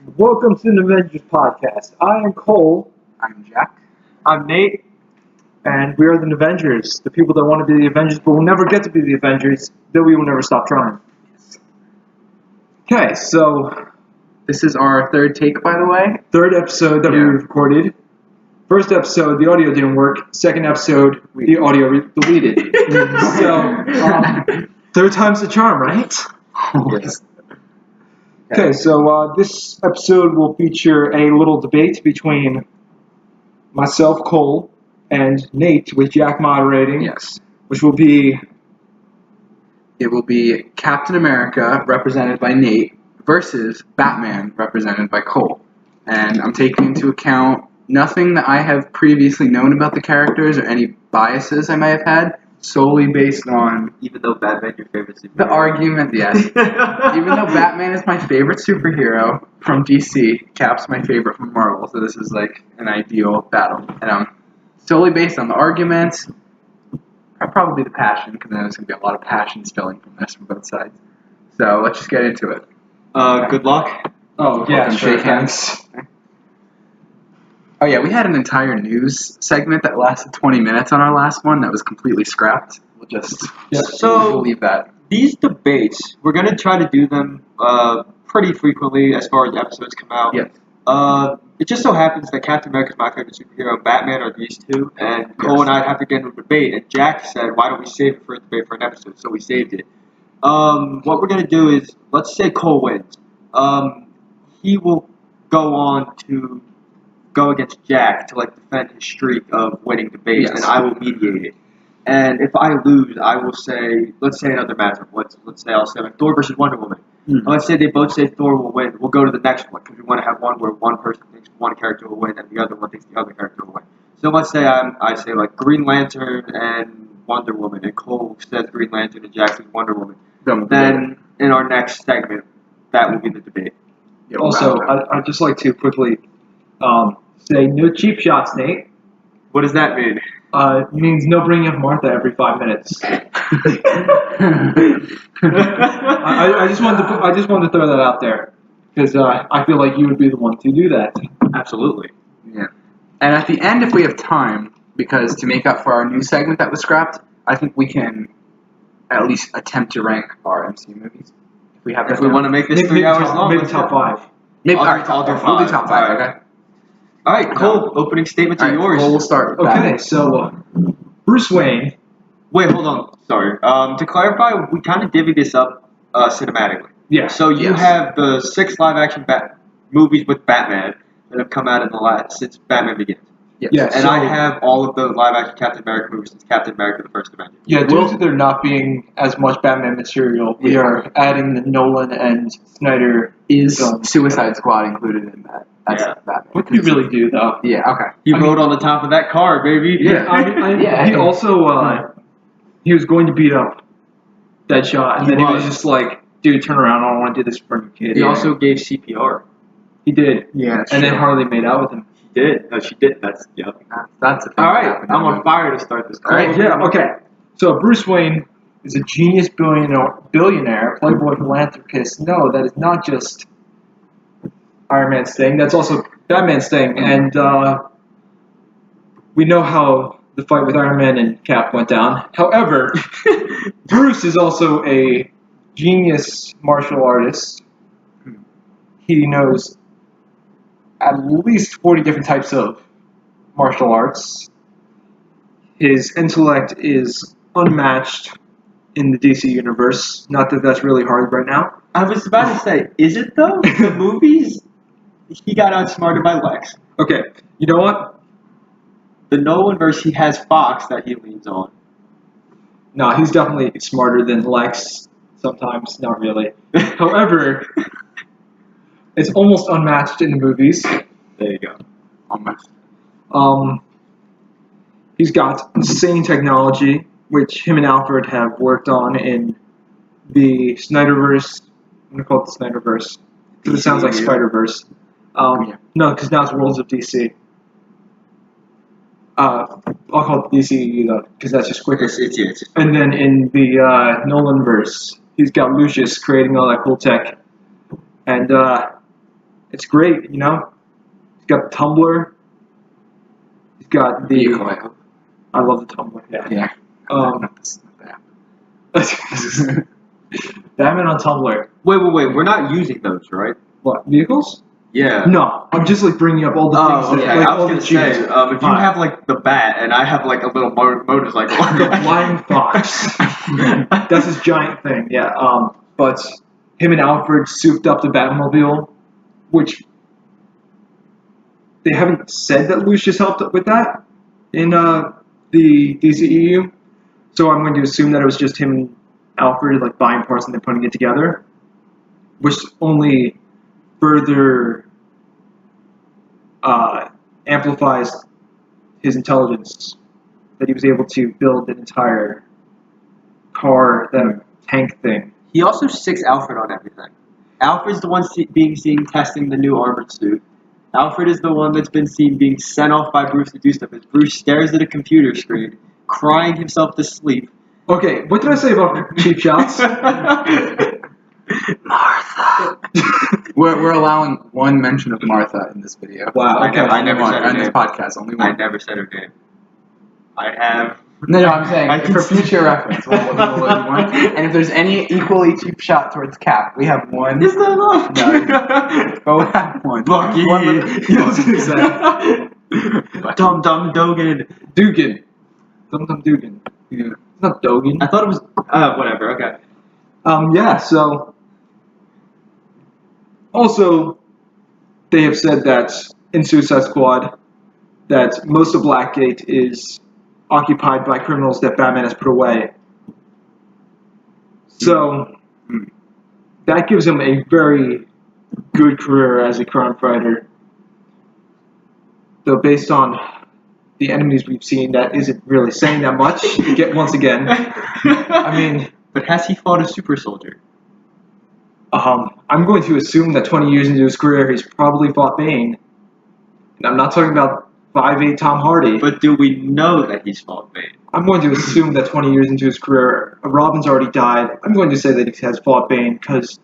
Welcome to the Nevengers Podcast. I am Cole. I'm Jack. I'm Nate. And we are the Nevengers, the people that want to be the Avengers but will never get to be the Avengers, though we will never stop trying. Okay, so This is our third take, by the way. third episode that we recorded. First episode, the audio didn't work. Second episode, the audio deleted. So, third time's the charm, right? Yes. Okay, so this episode will feature a little debate between myself, Cole, and Nate, with Jack moderating. Yes. Which will be... It will be Captain America, represented by Nate, versus Batman, represented by Cole. And I'm taking into account nothing that I have previously known about the characters or any biases I may have had, solely based on Even though Batman's your favorite superhero. the argument, yes. Even though Batman is my favorite superhero from DC, Cap's my favorite from Marvel, so this is like an ideal battle. And solely based on the arguments, probably the passion, because I know there's going to be a lot of passion spilling from this from both sides. So let's just get into it. Good luck. Oh, yeah, Welcome, sure. shake hands. Oh yeah, we had an entire news segment that lasted 20 minutes on our last one that was completely scrapped. We'll just So- leave that. These debates, we're going to try to do them pretty frequently as far as episodes come out. Yes. It just so happens that Captain America is my favorite superhero, Batman are these two, and Cole and I have to get into a debate. And Jack said, why don't we save it for a debate for an episode? So we saved it. What we're going to do is, let's say Cole wins. He will go on to go against Jack to defend his streak of winning debates, Yes. and I will mediate it. And if I lose, I will say, let's say another matchup. Let's say I'll say Thor versus Wonder Woman. Mm-hmm. Let's say they both say Thor will win. We'll go to the next one because we want to have one where one person thinks one character will win and the other one thinks the other character will win. So let's say I say Green Lantern and Wonder Woman, and Cole says Green Lantern and Jack says Wonder Woman. Then in our next segment, that will be the debate. Yeah, we'll Also, wrap it up. I'd just like to quickly say no cheap shots, Nate. What does that mean? It means no bringing up Martha every 5 minutes. I just wanted to throw that out there because I feel like you would be the one to do that. Absolutely. Yeah. And at the end, if we have time, because to make up for our new segment that was scrapped, I think we can at least attempt to rank our MCU movies. If we have If we want to make this Maybe 3 hours top, long, maybe let's top do it. 5. Maybe, I'll all do- right, I'll do we'll do 5. top 5, All right. okay? All right, Cole. Opening statements All are right, yours. Cole, we'll start with Okay, Batman. so Bruce Wayne. Wait, hold on. Sorry. To clarify, we kind of divvied this up cinematically. Yeah. So you Yes. have the 6 live-action movies with Batman that have come out in the last since Batman Begins, Yeah. and so, I have all of the live-action Captain America movies since Captain America: The First Avenger. Yeah, due to there not being as much Batman material, we are adding the Nolan and Snyder. Is films. Suicide Squad included in that? That's Yeah. Batman. What do you really do, though? Yeah, okay. He rode on the top of that car, baby. Yeah. He also he was going to beat up Deadshot, and then he was just like, "Dude, turn around! I don't want to do this for your kid." He Yeah. also gave CPR. He did, Yeah, that's and then true. Harley made out with him. She did. No, she did. That's That's a thing all that right. happened I'm in on the fire to start this. All right. Yeah. Okay. So Bruce Wayne is a genius billionaire, playboy philanthropist. No, that is not just Iron Man's thing. That's also Batman's thing, and we know how the fight with Iron Man and Cap went down. However, Bruce is also a genius martial artist. He knows at least 40 different types of martial arts. His intellect is unmatched in the DC universe. Not that that's really hard right now. I was about to say, is it though? The movies, he got outsmarted by Lex. Okay, you know what? The Nolan verse, he has Fox that he leans on. No, he's definitely smarter than Lex. Sometimes, not really. However, it's almost unmatched in the movies. There you go. Almost. He's got insane technology, which him and Alfred have worked on in the Snyderverse. I'm gonna call it the Snyderverse because it sounds like Spider-Verse. Yeah. No, because now it's Worlds of DC. I'll call it DCU though, because that's just quicker. It's And then in the Nolan verse, he's got Lucius creating all that cool tech, and It's great, you know. He's got the Tumblr. He's got the. Vehicle, I hope. I love the Tumblr. Yeah. Yeah. Not that. Batman on Tumblr. Wait. We're not using those, right? What, vehicles? Yeah. No, I'm just like bringing up all the things Oh, okay. that, like, I was all gonna the say, cheats. if you have like the bat and I have like a little motorcycle, The flying fox. That's his giant thing. Yeah. But him and Alfred souped up the Batmobile, which they haven't said that Lucius helped with that in the DCEU. So I'm going to assume that it was just him and Alfred like buying parts and then putting it together, which only further amplifies his intelligence that he was able to build an entire car, that tank thing. he also sticks Alfred on everything. Alfred's the one being seen testing the new armored suit. Alfred is the one that's been seen being sent off by Bruce to do stuff as Bruce stares at a computer screen, crying himself to sleep. Okay, what did I say about cheap shots? Martha! We're allowing one mention of Martha in this video. Wow. I never Only said one. her On this name. podcast, only one. I never said her name. I have. No, I'm saying I can for see- future reference. We'll do one. And if there's any equally cheap shot towards Cap, we have one. Is that enough? No. Go have one. Bucky. One little- Yeah, I was gonna say. Dum Dum Dogan. Dugan. Dum Dugan. Yeah. It's not Dogan. I thought it was. Whatever. Okay. Yeah, so. Also, they have said that in Suicide Squad, that most of Blackgate is occupied by criminals that Batman has put away. So, that gives him a very good career as a crime fighter. Though based on the enemies we've seen, that isn't really saying that much. Once again, I mean, But has he fought a super soldier? I'm going to assume that 20 years into his career, he's probably fought Bane. And I'm not talking about 5'8" Tom Hardy. But do we know that he's fought Bane? I'm going to assume that 20 years into his career, Robin's already died. I'm going to say that he has fought Bane because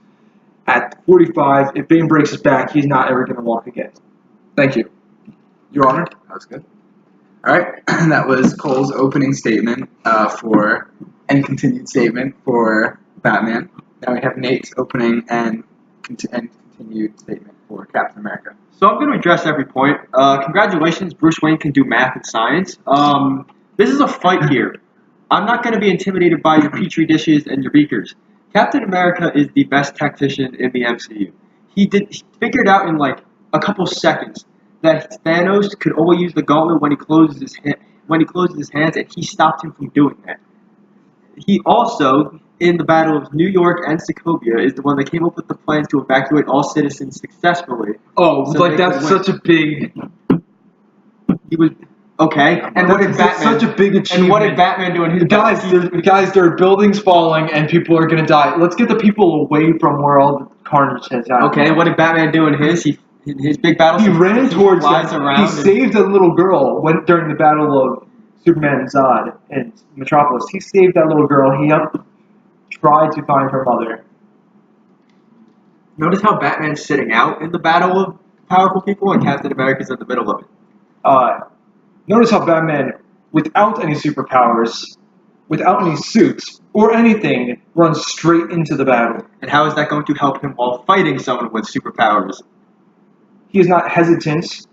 at 45, if Bane breaks his back, he's not ever going to walk again. Thank you. Your Honor. That was good. All right, that was Cole's opening statement and continued statement for Batman. Now we have Nate's opening and continued statement for Captain America. So I'm going to address every point. Congratulations, Bruce Wayne can do math and science. This is a fight here. I'm not going to be intimidated by your petri dishes and your beakers. Captain America is the best tactician in the MCU. He figured out in like a couple seconds that Thanos could only use the gauntlet when he closes his hands, and he stopped him from doing that. He also, in the Battle of New York and Sokovia, is the one that came up with the plans to evacuate all citizens successfully. Oh, So like they that's could win. such a big. He was okay. And what did That's Batman? such a big achievement. And what did Batman do in his Guys, there are buildings falling and people are gonna die. Let's get the people away from where all the carnage has happened. Okay, what did Batman do in his? His big battle. He ran towards flies them. around. He and- saved a little girl during the battle of Superman and Zod in Metropolis. He saved that little girl. He tried to find her mother. Notice how Batman's sitting out in the battle of powerful people, and Captain America's in the middle of it. Notice how Batman, without any superpowers, without any suits or anything, runs straight into the battle. And how is that going to help him while fighting someone with superpowers? He is not hesitant.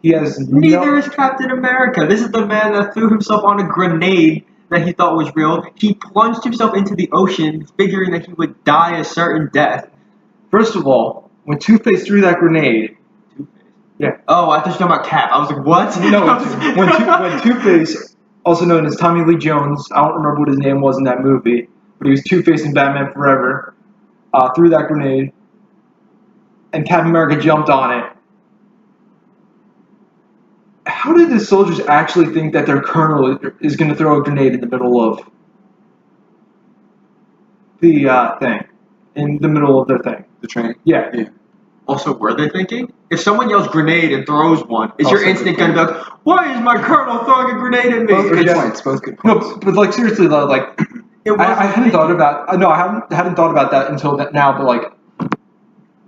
He has Neither is Captain America. This is the man that threw himself on a grenade that he thought was real. He plunged himself into the ocean, figuring that he would die a certain death. First of all, when Two-Face threw that grenade, yeah. Oh, I thought you were talking about Cap. I was like, what? No, when Two-Face, also known as Tommy Lee Jones, I don't remember what his name was in that movie, but he was Two-Face in Batman Forever, threw that grenade, and Captain America jumped on it. How did the soldiers actually think that their colonel is going to throw a grenade in the middle of the thing? In the middle of their thing? The train? Yeah. Also, were they thinking? If someone yells grenade and throws one, is your Also instinct good going to be like, why is my colonel throwing a grenade at me? Both good Yeah. points. Both good points. No, but like seriously though, like It I hadn't wasn't thought about. No, I hadn't thought about that until now. But like,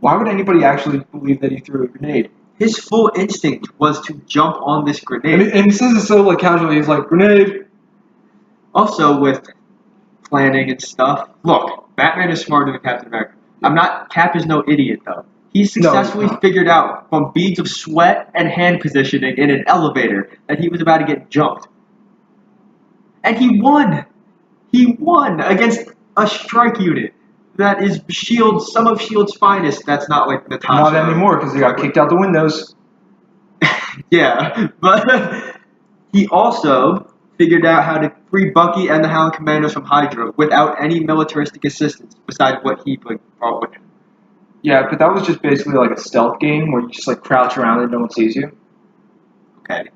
Why would anybody actually believe that he threw a grenade? His full instinct was to jump on this grenade. And he says it so like casually. He's like, grenade. Also, with planning and stuff. Look, Batman is smarter than Captain America. Cap is no idiot though. He successfully figured out from beads of sweat and hand positioning in an elevator that he was about to get jumped. And he won. He won against a strike unit that is some of S.H.I.E.L.D.'s finest. That's not like Natasha. Not anymore because they got kicked out the windows. Yeah, but he also figured out how to free Bucky and the Howling Commandos from Hydra without any militaristic assistance besides what he brought with him. Yeah, but that was just basically like a stealth game where you just like crouch around and no one sees you. Okay.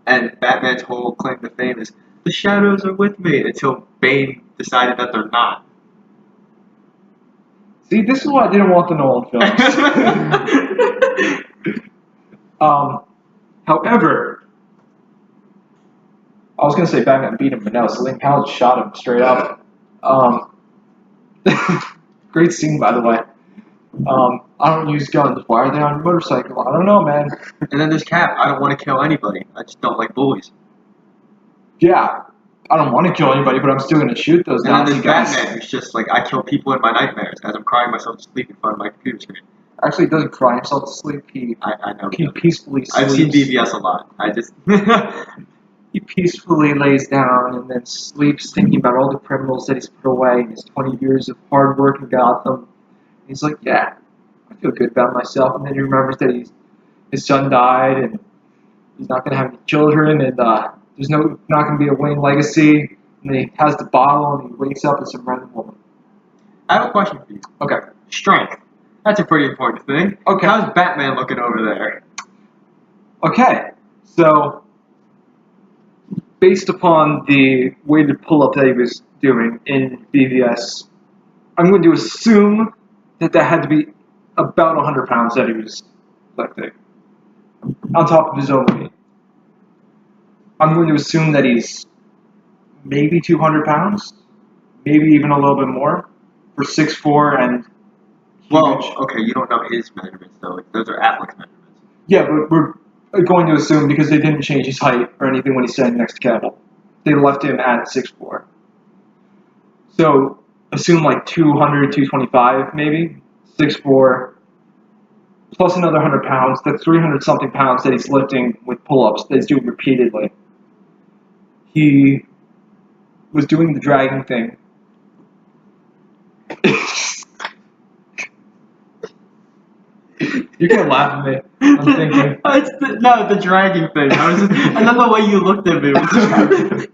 And Batman's whole claim to fame is, the shadows are with me, until Bane decided that they're not. See, this is why I didn't want the Nolan films. However, I was going to say Batman beat him, but no, Selene Powell shot him straight up. Great scene, by the way. I don't use guns. Why are they on a motorcycle? I don't know, man. And then there's Cap. I don't want to kill anybody. I just don't like bullies. Yeah, I don't want to kill anybody, but I'm still going to shoot those Nazi And then guys. there's Batman, who's just like, I kill people in my nightmares as I'm crying myself to sleep in front of my computer screen. Actually, he doesn't cry himself to sleep. I know. He peacefully sleeps. I've seen BVS a lot. I just... He peacefully lays down and then sleeps thinking about all the criminals that he's put away in his 20 years of hard work in Gotham. He's like, yeah, I feel good about myself. And then he remembers that his son died and he's not going to have any children and there's not going to be a Wayne legacy. And then he has the bottle and he wakes up as some random woman. I have a question for you. Okay. Strength. That's a pretty important thing. Okay. How's Batman looking over there? Okay. So, based upon the weighted pull-up that he was doing in BVS, I'm going to assume that had to be about 100 pounds that he was lifting, on top of his own weight. I'm going to assume that he's maybe 200 pounds, maybe even a little bit more, for 6'4" and huge. Well, okay, you don't know his measurements, though. Those are Affleck's measurements. Yeah, but we're going to assume because they didn't change his height or anything when he's standing next to Cavill. They left him at 6'4". So, assume like 200, 225 maybe, 6'4", plus another 100 pounds. That's 300 something pounds that he's lifting with pull-ups that he's doing repeatedly. He was doing the dragging thing. You can't laugh at me. I'm thinking. It's the dragging thing. And then the way you looked at me was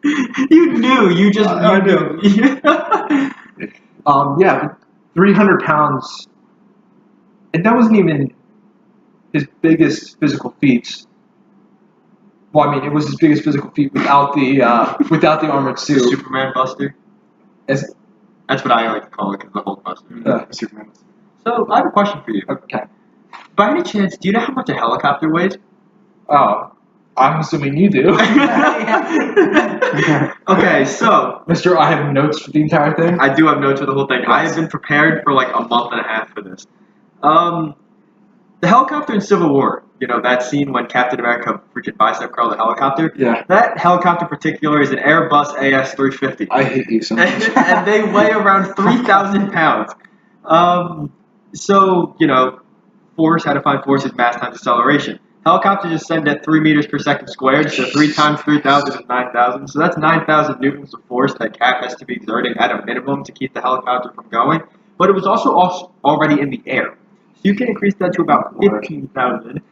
you knew. You just I knew. Yeah, 300 pounds. And that wasn't even his biggest physical feats. Well, I mean, it was his biggest physical feat without the armored suit. Superman Buster. That's what I like to call it, because the Hulk Buster. Superman Buster. So, I have a question for you. Okay. By any chance, do you know how much a helicopter weighs? Oh, I'm assuming you do. Okay, so... Mister, I have notes for the entire thing. I do have notes for the whole thing. I have been prepared for like a month and a half for this. The helicopter in Civil War, that scene when Captain America freaking bicep curled the helicopter? Yeah. That helicopter in particular is an Airbus AS-350. I hate you so much. And they weigh around 3,000 pounds. So, force, how to find force is mass times acceleration. Helicopters ascend at 3 meters per second squared, so 3 times 3,000 is 9,000. So that's 9,000 newtons of force that Cap has to be exerting at a minimum to keep the helicopter from going. But it was also already in the air. So you can increase that to about 15,000.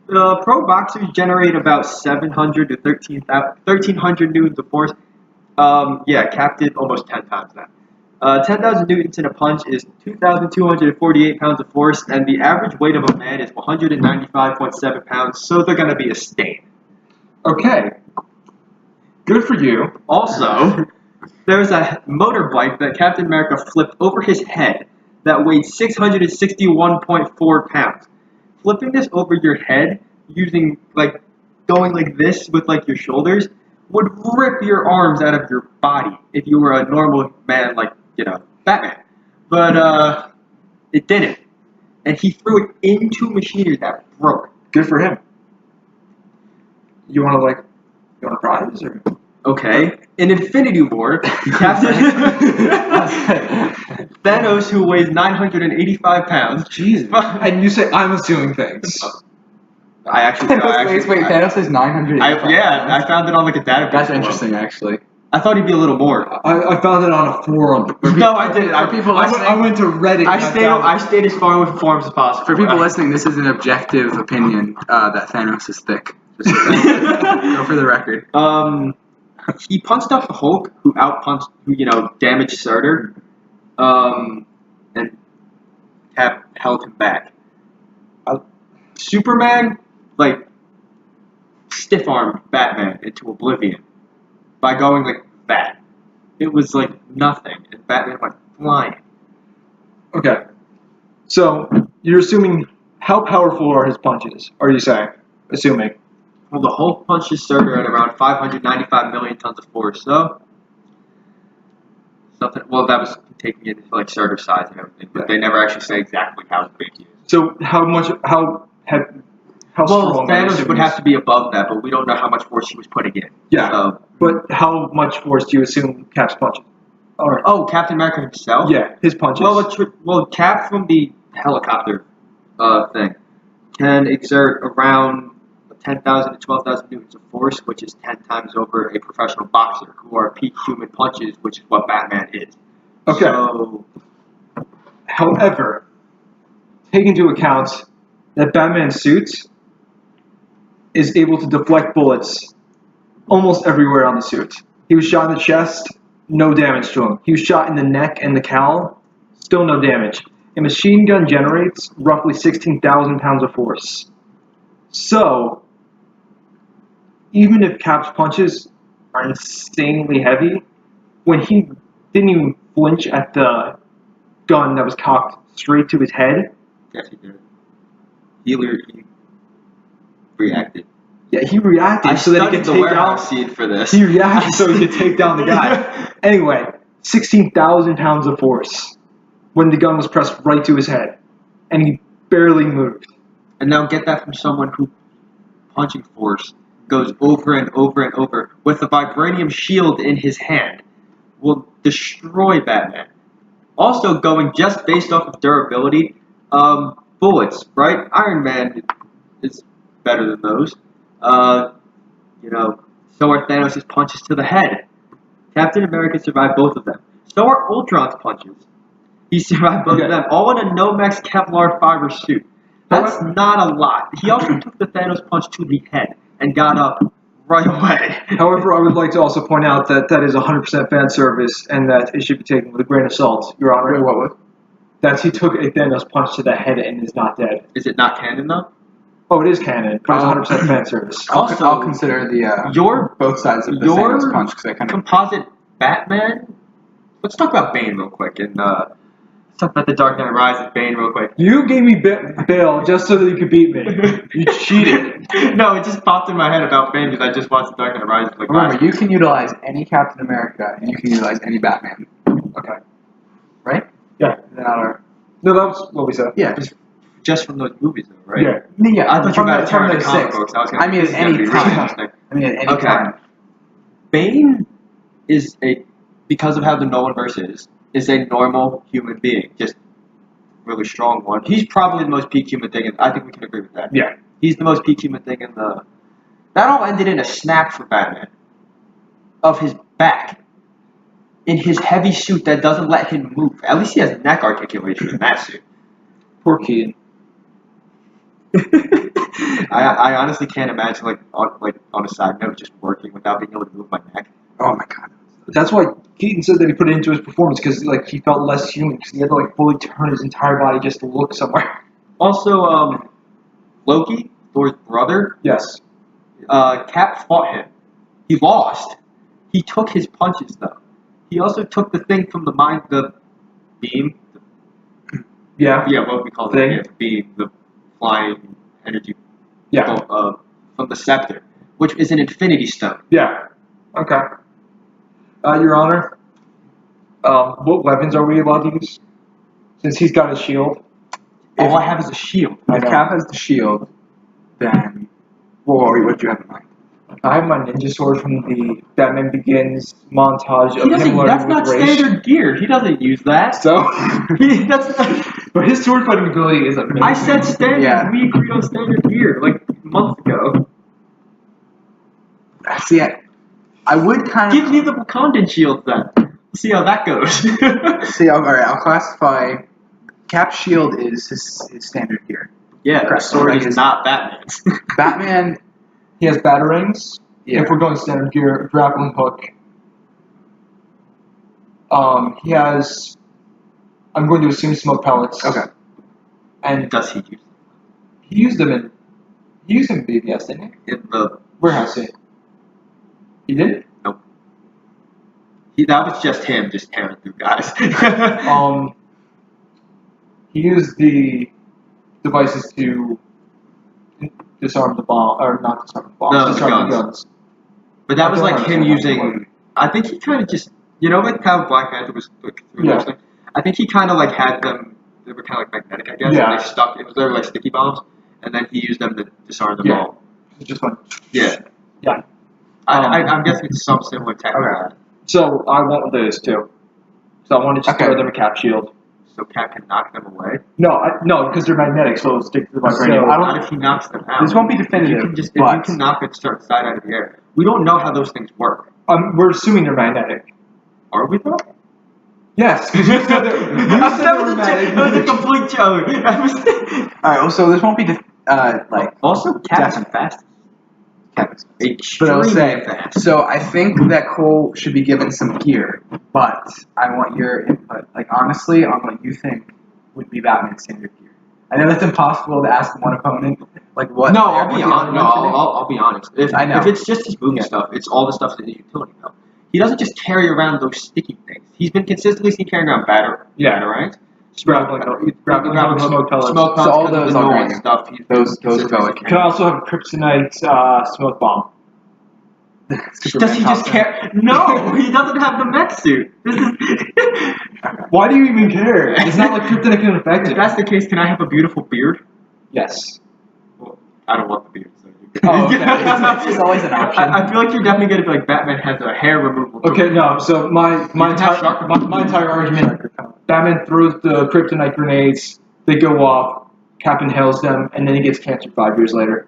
Pro boxers generate about 700 to 1,300 newtons of force. Cap did almost 10 times that. 10,000 newtons in a punch is 2,248 pounds of force, and the average weight of a man is 195.7 pounds, so they're going to be a stain. Okay. Good for you. Also, there's a motorbike that Captain America flipped over his head that weighed 661.4 pounds. Flipping this over your head using, going like this with, your shoulders would rip your arms out of your body if you were a normal man like, Batman. But, it didn't. and he threw it into machinery that broke. Good for him. You want a prize or? Okay. In Infinity War, Thanos, who weighs 985 pounds. Jesus. And you say I'm assuming things. I actually. Thanos is 900. I found it on like a database. That's interesting, actually. I thought he'd be a little more. I found it on a forum. No, I didn't. I went to Reddit. I stayed as far away from forums as possible. For people listening, this is an objective opinion that Thanos is thick. Just so go for the record. He punched up the Hulk, who damaged Surtur, and held him back. Superman, stiff-armed Batman into oblivion by going like that. It was like nothing, and Batman went flying. Okay. So, you're assuming how powerful are his punches, are you saying? Assuming. Well, the Hulk punches Surtur at around 595 million tons of force, so something. Well, that was taking it into like Surtur size and everything, but they never actually say exactly how big he is. So how strong? Thanos would have to be above that, but we don't know how much force he was putting in. Yeah. So, but how much force do you assume Cap's punches? Or, Captain America himself? Yeah, his punches. Well, Cap from the helicopter thing can exert around 10,000 to 12,000 newtons of force, which is 10 times over a professional boxer, who are peak human punches, which is what Batman is. Okay. So, however, take into account that Batman's suit is able to deflect bullets almost everywhere on the suit. He was shot in the chest, no damage to him. He was shot in the neck and the cowl, still no damage. A machine gun generates roughly 16,000 pounds of force. So, even if Cap's punches are insanely heavy, when he didn't even flinch at the gun that was cocked straight to his head. Yes, he did. He reacted. Yeah, he reacted so that he could the take warehouse out. Scene for this. He reacted so he could take down the guy. Anyway, 16,000 pounds of force when the gun was pressed right to his head, and he barely moved. And now get that from someone who punching force goes over and over and over with a vibranium shield in his hand will destroy Batman. Also, going just based off of durability, bullets, right? Iron Man is better than those. So are Thanos' punches to the head. Captain America survived both of them. So are Ultron's punches. He survived both of them, all in a Nomex Kevlar fiber suit. That's not a lot. He also took the Thanos punch to the head and got up right away. However, I would like to also point out that that is 100% fan service and that it should be taken with a grain of salt, Your Honor. What was? That he took a Thanos punch to the head and is not dead. Is it not canon, though? Oh, it is canon, but it's 100% fan service. Also, I'll consider both sides of the Thanos punch because I kind of composite Batman. Let's talk about Bane real quick and let's talk about the Dark Knight Rises Bane real quick. You gave me bail just so that you could beat me. You cheated. No, it just popped in my head about Bane because I just watched the Dark Knight Rises. Remember, you can utilize any Captain America and you can utilize any Batman. Okay. Right? Yeah. No, that was what we said. Yeah. Just from those movies, though, right? Yeah. I thought you meant from the the comic six. books. I mean, at any time. Okay. Bane is because of how the Nolanverse is a normal human being, just really strong one. He's probably the most peak human thing, and I think we can agree with that. Yeah. He's the most peak human thing in the. That all ended in a snap for Batman of his back in his heavy suit that doesn't let him move. At least he has neck articulation in that suit. Poor Keaton. I honestly can't imagine on a side note just working without being able to move my neck. Oh my god. That's why Keaton said that he put it into his performance because he felt less human because he had to fully turn his entire body just to look somewhere. Also, Loki, Thor's brother. Yes. Cap fought him. He lost. He took his punches though. He also took the thing from the beam. Yeah. Yeah, what we call Thing? it. Yeah, the beam, the flying energy. Yeah. From the scepter, which is an Infinity Stone. Yeah. Okay. Your Honor, what weapons are we allowed to use? Since he's got a shield. All I have is a shield. I If know. Cap has the shield, then what do you have in mind? I have my ninja sword from the Batman Begins montage of him learning That's not with Raish. standard gear. He doesn't use that. So, That's not, but his sword fighting ability is amazing. I said standard. Yeah. We agreed on standard gear like months ago. See, I would kind of Give me the Wakandan shield then. See how that goes. see. I'll classify. Cap's shield is his standard gear. Yeah, the Correct. sword Like is his- not Batman's. Batman. He has batarangs. Yeah. If we're going standard gear, grappling hook. He has. I'm going to assume smoke pellets. Okay. And Does he use he used them in. He used them in BBS, didn't he? in the? Warehouse scene. He didn't. That was just him, just tearing through guys. He used the devices to disarm the bomb, or not disarm the bombs, No, the disarm the guns. guns. But that was I don't like him understand how it using. I think he kind of just, like how Black Panther was like, through Yeah. those things. I think he kind of like had them. They were kind of like magnetic, I guess. Yeah. And they stuck. They were like sticky bombs, and then he used them to disarm them Yeah. all. It's just fun. Yeah. Yeah. I'm guessing it's some similar tech. Okay. So I went with those two. So I want to just Okay. throw them a cap shield. So Cap can knock them away. No, because they're magnetic, so it'll stick to the vibranium. So, I Not don't. if he knocks them out. This won't be If definitive. you can just but if you can knock a certain side out of the air. We don't know how those things work. We're assuming they're magnetic. Are we though? Yes, because you said they were That was a magnetic. complete joke. all right. Well, so this won't be like Also, Cap's Definitely. fast. Cap's. But I Extremely will say, fast. so I think that Cole should be given some gear, but I want your input, like honestly, on what you think would be Batman's standard gear. I know that's impossible to ask one opponent, like what. No, I'll be what honest. No, mentioning. I'll be honest. I know. If it's just his movie Yeah. stuff, it's all the stuff that the utility belt. He doesn't just carry around those sticky things. He's been consistently seen carrying around batarangs. Grappling hook, smoke pellets. Smoke So all pellets, those the are noise great. stuff. He's Those are consistently valid. Can carrying. also have kryptonite smoke bomb. Superman Does he just costume. care? No, he doesn't have the mech suit. This is. Why do you even care? It's not like kryptonite can affect If it. that's the case, can I have a beautiful beard? Yes. Well, I don't want the beard. So Oh, okay. It's always an option. I feel like you're definitely gonna be like Batman has a hair removal. Okay, no. So my You can have shark entire argument: Batman throws the kryptonite grenades. They go off. Cap inhales them, and then he gets cancer 5 years later.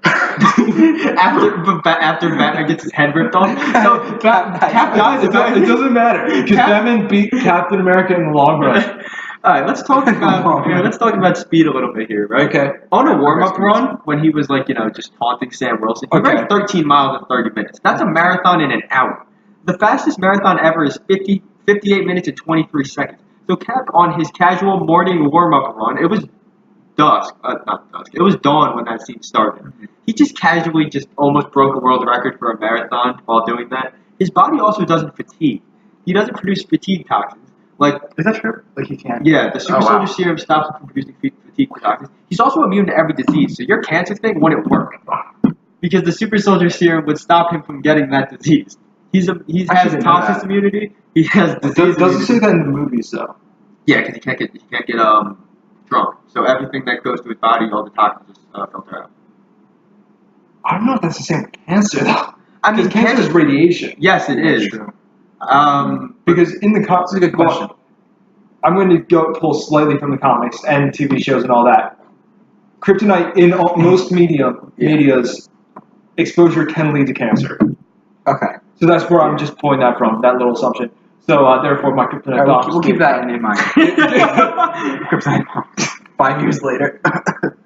after Batman gets his head ripped off. So Cap dies. It doesn't matter because Batman beat Captain America in the long run. All right, let's talk about speed a little bit here, right? Okay. On a warm-up run, when he was like, just taunting Sam Wilson, he Okay. ran 13 miles in 30 minutes. That's a marathon in an hour. The fastest marathon ever is 58 minutes and 23 seconds. So Cap, on his casual morning warm-up run, it was not dusk. It was dawn when that scene started. He just casually almost broke a world record for a marathon while doing that. His body also doesn't fatigue. He doesn't produce fatigue toxins. Like, Is that true? Like you can't. yeah, the super Oh, wow. soldier serum stops him from producing fatigue toxins. He's also immune to every disease, so your cancer thing wouldn't work because the super soldier serum would stop him from getting that disease. He has didn't know toxins that. immunity. He has It disease doesn't say immunity. that in the movies though. Yeah, because he can't get drunk. So everything that goes to his body, all the toxins just filter out. I don't know if that's the same with cancer though. I mean, Because cancer is radiation. Yes, it is. True. Because in the comics, That's a good question. I'm going to pull slightly from the comics and TV shows and all that. Kryptonite in most media's exposure can lead to cancer. Okay. So that's where I'm just pulling that from, that little assumption. So therefore, my kryptonite. All right, box we'll keep that in mind. Kryptonite. 5 years later.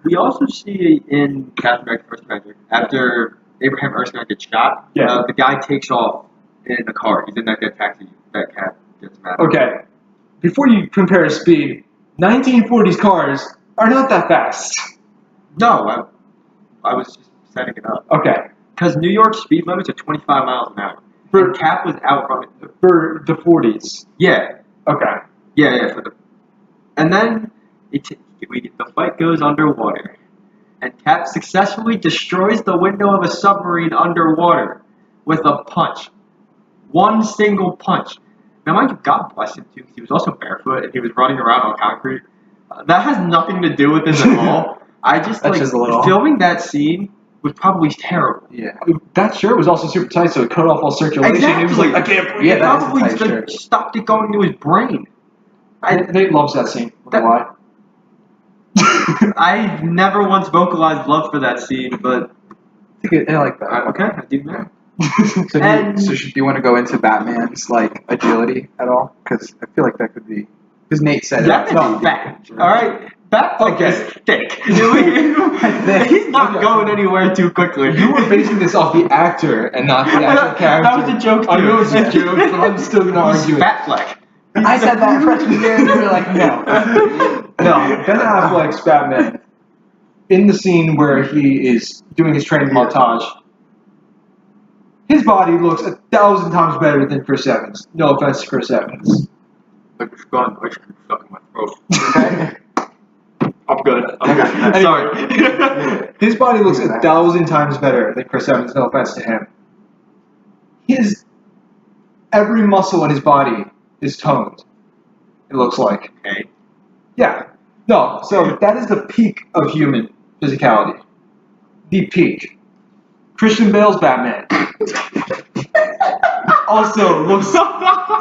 We also see in Captain America: First Avenger, after Abraham Erskine gets shot, Yeah. the guy takes off in a car. He's in that taxi. That Cap gets mad. Okay. Before you compare speed, 1940s cars are not that fast. No, I was just setting it up. Okay. Because New York speed limits are 25 miles an hour. And Cap was out running. For the 40s. Yeah. Okay. Yeah. And then the fight goes underwater. And Cap successfully destroys the window of a submarine underwater with a punch. One single punch. Now, mind you, God bless him, too, because he was also barefoot and he was running around on concrete. That has nothing to do with this at all. I just That's just a little- filming that scene was probably terrible. Yeah. That shirt was also super tight, so it cut off all circulation. Exactly. It was like, I can't breathe. Yeah, It that is a probably tight shirt. stopped it going to his brain. Nate loves that scene. Why? I never once vocalized love for that scene, but I like that. okay, I do that. So do you want to go into Batman's like agility at all? Because I feel like that could be. Because Nate said That's not fat. All right, Batman is thick. He's not going anywhere too quickly. You were basing this off the actor and not the actual character. That was a joke. I know it's a joke, but I'm still gonna argue it. Batfleck. I said that freshman year, and you were like, no. No, Ben Affleck's Batman, in the scene where he is doing his training montage, his body looks 1,000 times better than Chris Evans. No offense to Chris Evans. Like it's gone. I should be stuck in my throat. Okay. I'm good. Sorry. His body looks 1,000 times better than Chris Evans. No offense to him. Every muscle in his body is toned. It looks like. Okay. Yeah. No. So that is the peak of human physicality. The peak. Christian Bale's Batman also looks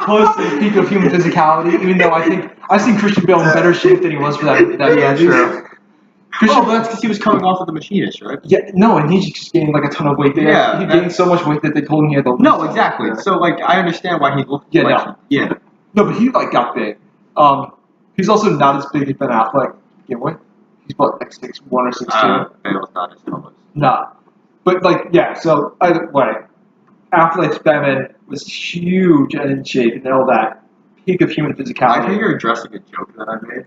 close to the peak of human physicality, even though I think I've seen Christian Bale in better shape than he was for that Yeah, movie. true. But that's because he was coming off of the Machinist, right? Yeah, no, and he just gained like a ton of weight. He gained so much weight that they told him he had to lose. No, exactly. So like, I understand why he looked. Yeah, like, no. Yeah. No, but he like got big. He's also not as big as Ben Affleck to begin with. He's about like 6'1" or 6'2". Bale's not as tall. Nah. But like, yeah. So either way, Affleck's Batman was huge and in shape and all that. Peak of human I think physicality. you're addressing a joke that I made.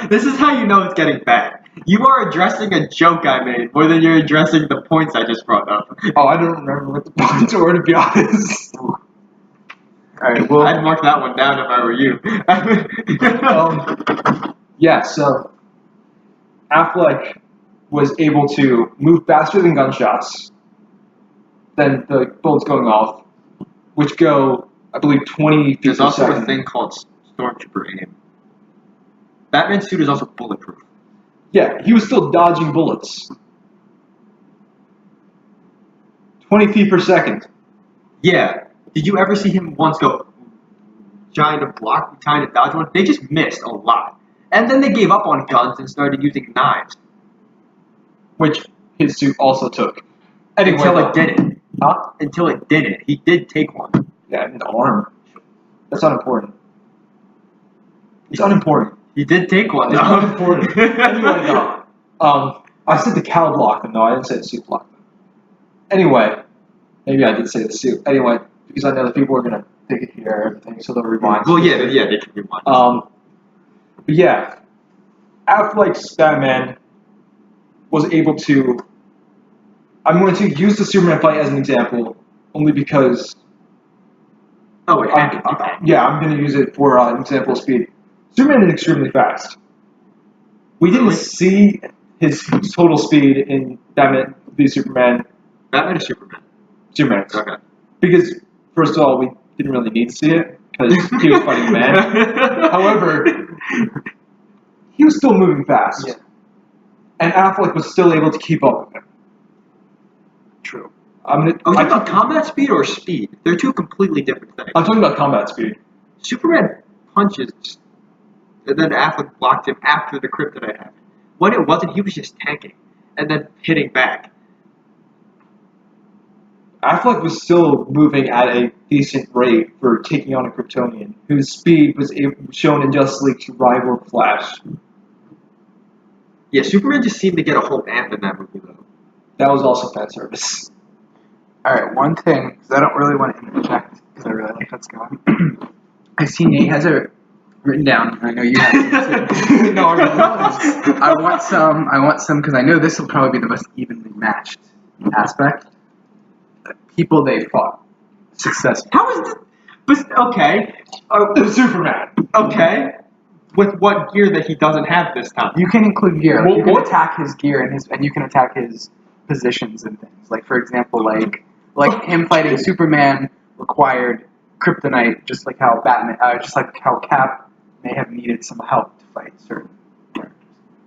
This is how you know it's getting bad. You are addressing a joke I made more than you're addressing the points I just brought up. Oh, I don't remember what the points were, to be honest. Alright, well, I'd mark that one down if I were you. Yeah, so Affleck was able to move faster than gunshots, than the bullets going off, which go, I believe, 20 feet There's per also second. a thing called Stormtrooper aim. Batman's suit is also bulletproof. Yeah, he was still dodging bullets. 20 feet per second. Yeah. Did you ever see him once go trying to block, trying to dodge one? They just missed a lot. And then they gave up on guns and started using knives. Which his suit also took. Anyway, Until it didn't. Huh? Until it didn't. He did take one. Yeah, an arm. That's unimportant. It's unimportant. He did take one. It's though. unimportant. Anyway, no. I said the cowl blocked them, though. I didn't say the suit blocked them. Anyway, maybe I did say the suit. Anyway, because I know that people are going to take it here and everything, so they'll rewind. Well, yeah, they can rewind. But yeah, Affleck's Batman was able to. I'm going to use the Superman fight as an example, only because. Oh, wait. I'm going to use it for an example of speed. Superman is extremely fast. We didn't see his total speed in Batman v Superman. Batman or Superman? Superman. Okay. Because, first of all, we didn't really need to see it, because he was fighting a man. However, he was still moving fast. Yeah. And Affleck was still able to keep up with him. True. I'm Are you talking about combat speed or speed? They're two completely different things. talking about combat speed. Superman punches, and then Affleck blocked him after the kryptonite happened. When it wasn't, he was just tanking and then hitting back. Affleck was still moving at a decent rate for taking on a Kryptonian, whose speed was shown in Justice League to rival Flash. Yeah, Superman just seemed to get a whole amp in that movie, though. That was also fan service. alright, one thing, because I don't really want to interject, because I really like how it's going. I see Nate has it written down, and I know you have it too. No, I want some, because I know this will probably be the most evenly matched aspect. The people they fought. Successful. How is this? But, okay. Superman. Okay. With what gear that he doesn't have this time? You can include gear. Like, Well, you can what- attack his gear and you can attack his positions and things. Like, for example, like him fighting Superman required kryptonite, just like how Cap may have needed some help to fight certain characters.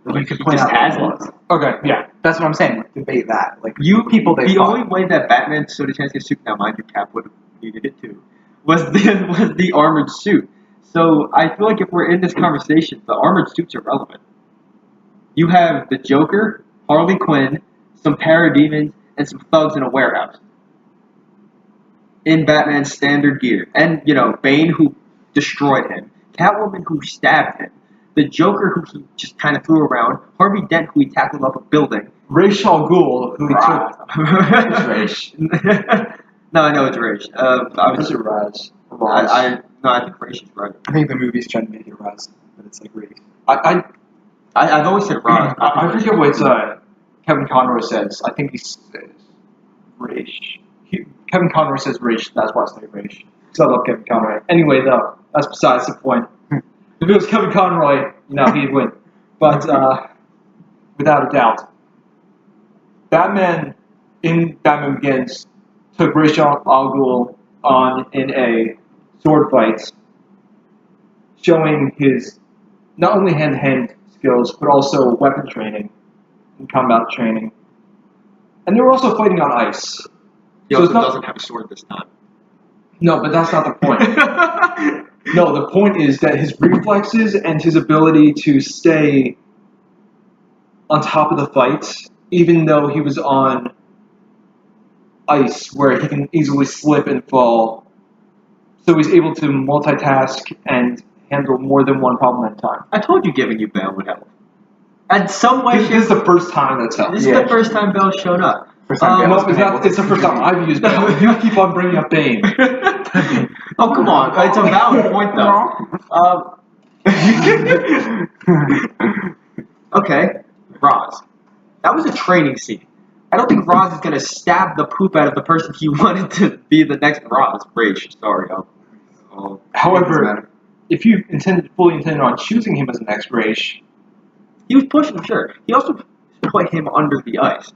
Like, You could he point just out has flaws. Okay, yeah. That's what I'm saying. Like, debate that. Like, you people, they The fought. only way that Batman stood a chance against Superman, mind you, Cap would have needed it too, was the armored suit. So I feel like if we're in this conversation, the armored suits are relevant. You have the Joker, Harley Quinn, some parademons, and some thugs in a warehouse. In Batman's standard gear. And, Bane who destroyed him. Catwoman who stabbed him. The Joker who he just kind of threw around. Harvey Dent who he tackled up a building. Ra's al Ghul, who he took. It's Raish. No, I know it's Raish. I was it Raz? I think Raish is right. I think the movie's trying to make it Raz, but it's like Raish. I've always said Raz. I forget what Kevin Conroy says. I think he says Raish. Kevin Conroy says Raish. That's why I say Raish. Because I love Kevin Conroy. Anyway, though, that's besides the point. If it was Kevin Conroy, he'd win. But without a doubt, Batman in Batman Begins took Ra's al Ghul on in a sword fight, showing his not only hand-to-hand skills but also weapon training and combat training. And they were also fighting on ice. He So also it's not- doesn't have a sword this time. No, but that's not the point. No, the point is that his reflexes and his ability to stay on top of the fight, even though he was on ice where he can easily slip and fall, so he's able to multitask and handle more than one problem at a time. I told you giving you Bale would help. And some way, This is the first time that's happened. this is the first time Bale showed up. First time Bale's No, been able to it's the first time I've used Bale. You keep on bringing up Bane. Oh, come on. It's a valid point, though. Okay, Roz. That was a training scene. I don't think Roz is going to stab the poop out of the person he wanted to be the next Roz. Rage, sorry. However, if you fully intended on choosing him as an ex-Rage, he was pushing, sure. He also put him under the ice.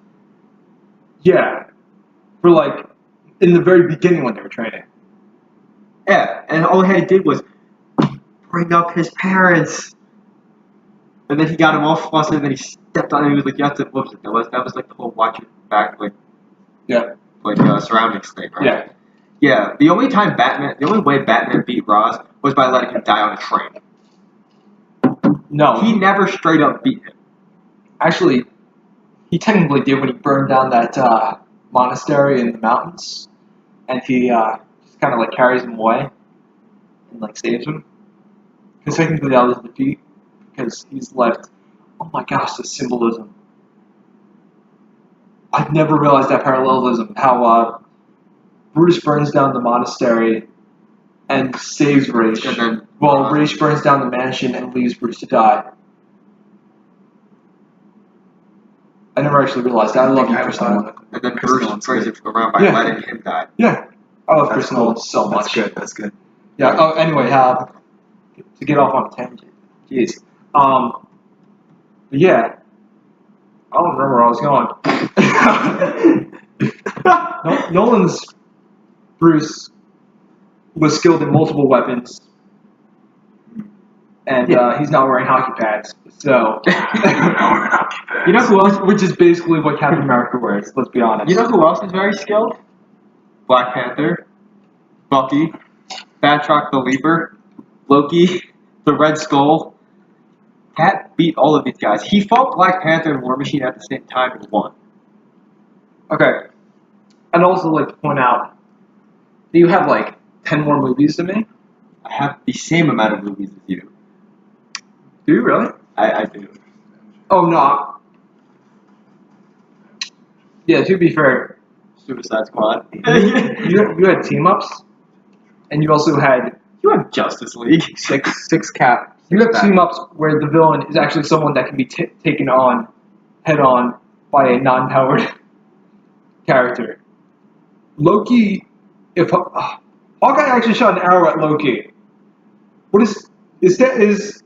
yeah, for in the very beginning when they were training. Yeah, and all he did was bring up his parents. And then he got him all flustered, and then he stepped on him. He was like, "You have to." What was it? That was like the whole watch it back, surroundings thing, right? Yeah. Yeah. The only way Batman beat Roz was by letting him die on a train. No, He never straight up beat him. actually, he technically did when he burned down that monastery in the mountains, and he just kind of carries him away and saves him. Because technically that was a defeat, because he's left. Oh my gosh, the symbolism! I've never realized that parallelism. How Bruce burns down the monastery and saves Raish, And then Raish burns down the mansion and leaves Bruce to die. I never actually realized that. I love you, Chris Nolan. And then Chris Bruce Nolan's brings good. it around by Yeah. letting him die. Yeah, I love That's Chris Nolan cool. so much. That's good. Yeah. Oh, anyway, to get off on a tangent. Jeez. But yeah, I don't remember where I was going. Nolan's Bruce was skilled in multiple weapons, and he's not wearing hockey pads. So, you know who else? Which is basically what Captain America wears. Let's be honest. You know who else is very skilled? Black Panther, Bucky, Batroc the Leaper, Loki, the Red Skull. Cap beat all of these guys. He fought Black Panther and War Machine at the same time and won. Okay. I'd also like to point out that you have 10 more movies than me. I have the same amount of movies as you. Do you really? I do. Oh no. Yeah, to be fair, Suicide Squad. you had team ups, and you also had You have Justice League. Six cap. you have team ups where the villain is actually someone that can be taken on head on by a non-powered character. Loki, if Hawkeye actually shot an arrow at Loki, what is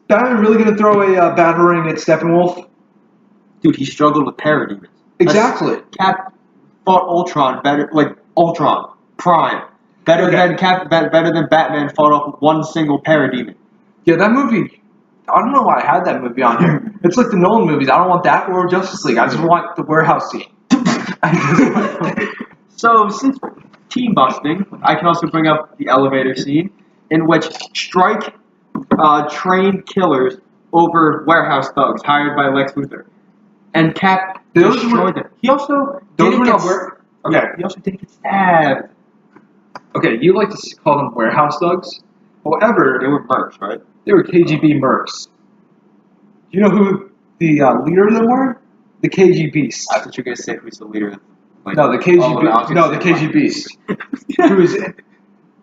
Batman really going to throw a batarang at Steppenwolf? Dude, he struggled with parademons. Exactly. Cap fought Ultron better, Ultron Prime better Okay. than Batman fought off one single parademon. Yeah, that movie I don't know why I had that movie on here. It's like the Nolan movies. I don't want that or Justice League. I just want the warehouse scene. So, since team busting, I can also bring up the elevator scene in which Strike trained killers over warehouse thugs hired by Lex Luthor. And Cap destroyed them. He also didn't get he also didn't get stabbed. Okay, you like to call them warehouse thugs. However, They were mercs, right? they were KGB mercs. Do you know who the leader of them were? The KGBs. I thought you were going to say who's the leader. Like, No, the KGB. No, the KGBs. Who is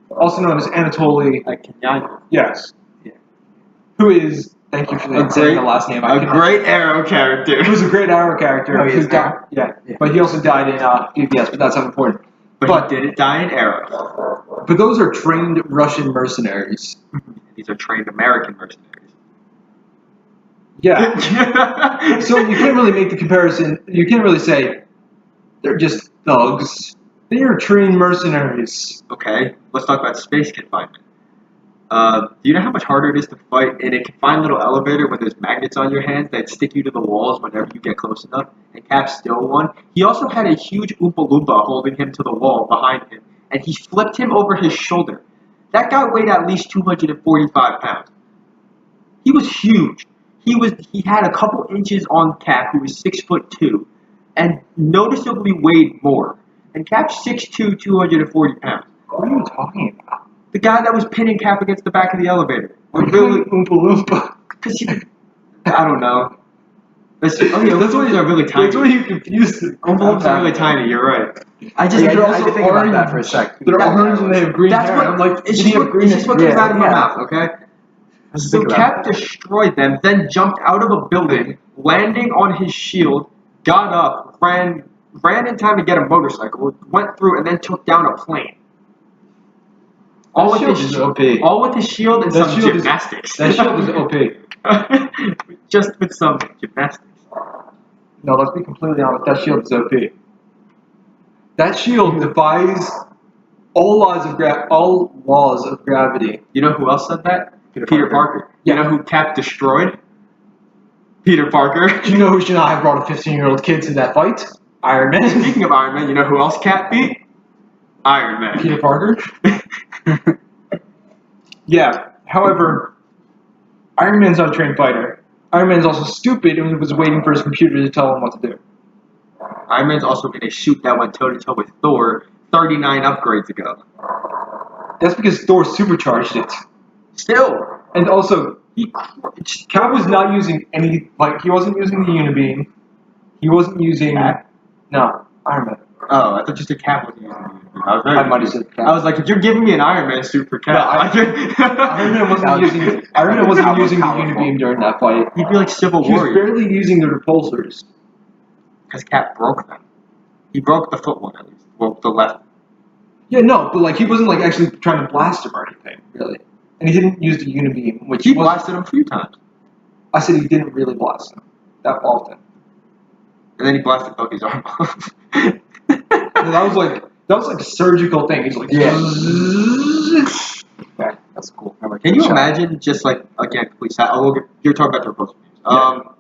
also known as Anatoly. Kenyan. Yes. Yeah. Who is? Thank you for saying the last name. A great Arrow character. Who's a great Arrow character. Oh, he is died. Yeah, but he also died in BBS, but that's not important. But he didn't die in Arrow. But those are trained Russian mercenaries. These are trained American mercenaries. Yeah. So you can't really make the comparison. You can't really say they're just thugs. They are trained mercenaries. Okay, let's talk about space confinement. Do you know how much harder it is to fight in a confined little elevator when there's magnets on your hands that stick you to the walls whenever you get close enough? And Cap still won. He also had a huge Oompa Loompa holding him to the wall behind him, and he flipped him over his shoulder. That guy weighed at least 245 pounds. He was huge. He had a couple inches on Cap, who was 6'2", and noticeably weighed more. And Cap's 6'2", 240 pounds. What are you talking about? The guy that was pinning Cap against the back of the elevator. Really, Oompa Loompa. Because I don't know. That's why these are really tiny. That's why you confused it. Oompa Loompas are really tiny. You're right. I did think about that for a sec. They're orange and they have green hair. I'm like, it's just what comes out of my mouth, okay? So Cap that. destroyed them, then jumped out of a building, landing on his shield, got up, ran in time to get a motorcycle, went through, and then took down a plane. All with his shield and some gymnastics. That shield is OP. Just with some gymnastics. No, let's be completely honest. That shield is OP. That shield defies all laws of gravity. You know who else said that? Peter Parker. Yeah. You know who Cap destroyed? Peter Parker. Do you know who should not have brought a 15-year-old kid to that fight? Iron Man. Speaking of Iron Man, you know who else Cap beat? Iron Man. Peter Parker. Yeah. However, Iron Man's not a trained fighter. Iron Man's also stupid and was waiting for his computer to tell him what to do. Iron Man's also in a suit that went toe-to-toe with Thor 39 upgrades ago. That's because Thor supercharged it. Still. And also, Cap was not using any, he wasn't using the Unibeam. He wasn't using... No, Iron Man. Oh, I thought you said Cap wasn't using the Unibeam. I might have said Cap. I was like, if you're giving me an Iron Man suit for Cap... Iron Man wasn't using the Unibeam during that fight. He'd be like Civil He was War. barely using the repulsors. Because Cap broke them. He broke the foot one at least. Well, the left. Yeah, no, but he wasn't actually trying to blast him or anything, really. And he didn't use the Unibeam, which he blasted him a few times. I said he didn't really blast him that often. And then he blasted Bucky's arm off. That was like a surgical thing. He's like, yeah. Okay, that's cool. Can you imagine just again, please? You're talking about the repulsor games.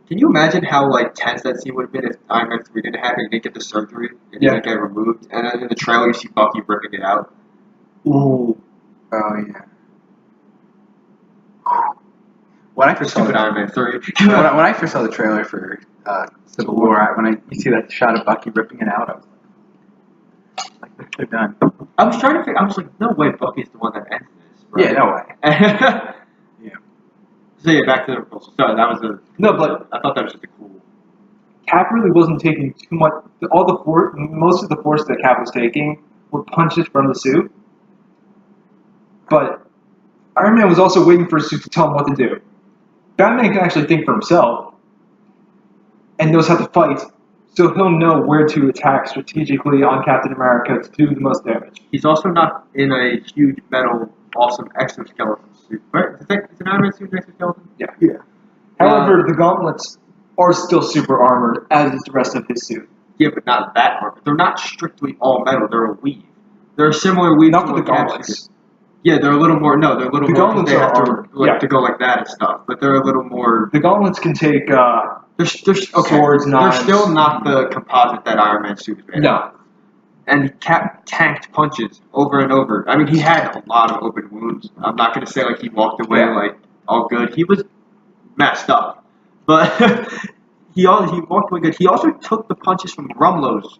Can you imagine how tense that scene would have been if Iron Man 3 didn't happen, he didn't get the surgery, and he didn't get removed, and then in the trailer you see Bucky ripping it out? Ooh. Oh yeah. When I first saw Iron Man 3. when I first saw the trailer for Civil War, you see that shot of Bucky ripping it out, I was like, they're done. I was trying to figure. I was like, no way, Bucky's the one that ends this. Right? Yeah, no way. So yeah, back to the repulsor. Sorry, that was but I thought that was just a cool. Cap really wasn't taking too much. Most of the force that Cap was taking were punches from the suit. But Iron Man was also waiting for his suit to tell him what to do. Batman can actually think for himself and knows how to fight, so he'll know where to attack strategically on Captain America to do the most damage. He's also not in a huge metal, awesome exoskeleton suit. Right? Is an Iron Man suit an exoskeleton? Yeah. However, the gauntlets are still super armored, as is the rest of his suit. Yeah, but not that armored. They're not strictly all metal. They're a weave. They're a similar weave Not to for the what Cap gauntlets. suit. Yeah, they're a little more. No, they're a little The more. 'Cause gauntlets they have are- yeah. to go like that and stuff. But they're a little more. The gauntlets can take They're swords, They're knives. still not the composite that Iron Man suit is made. No. And Cap tanked punches over and over. I mean, he had a lot of open wounds. I'm not gonna say like he walked away like all good. He was messed up, but he walked away good. He also took the punches from Rumlow's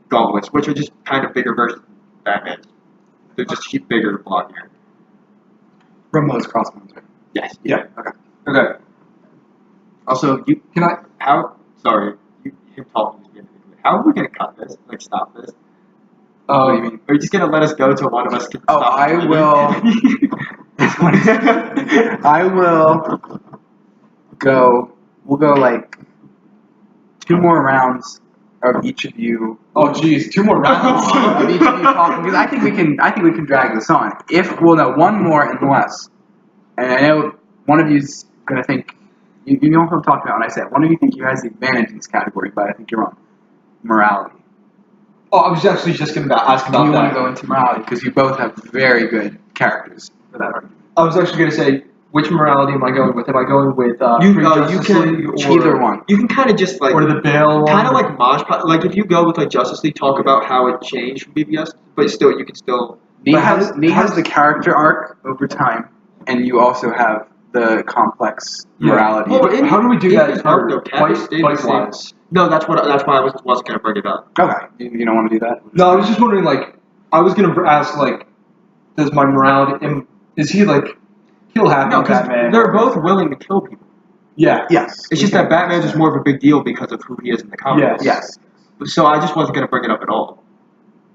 gauntlets, which are just kind of bigger versions of Batman's. They're just bigger, blockier. Rumlow's crossbones, right? Yes. Yeah. Okay. Also, Sorry, him talking. How are we gonna cut this? Like, stop this? What do you mean? Are you just gonna let us go till one of us can Oh, stop? I will. I will go. We'll go like 2 more rounds of each of you. Oh, jeez, 2 more rounds. Of each of you talking, because I think we can drag this on. We'll know 1 more and less. And I know one of you's gonna think you know what I'm talking about when I said one of you think you has the advantage in this category, but I think you're wrong. Morality. Oh, I was actually just going to ask about You that. want to go into morality because you both have very good characters for that argument. I was actually going to say, which morality am I going with? Am I going with You pre-Justice can League or either one. You can kind of just like or the Bale one? kind of like Mosh. Like if you go with like Justice League, talk about how it changed from BBS, but still you can still. Nate But has the character arc over time, and you also have the complex morality. Well, But how do we do in that his for arc, though, Cap stayed the same. fight-wise? No, that's why I wasn't gonna bring it up. Okay, you don't want to do that? No, I was just wondering, like, I was going to ask, like, does my morality, is he, like, he'll have No, because Batman? they're both willing to kill people. Yeah. Yes. It's just that Batman's is more of a big deal because of who he is in the comics. Yes. Yes. So I just wasn't gonna bring it up at all.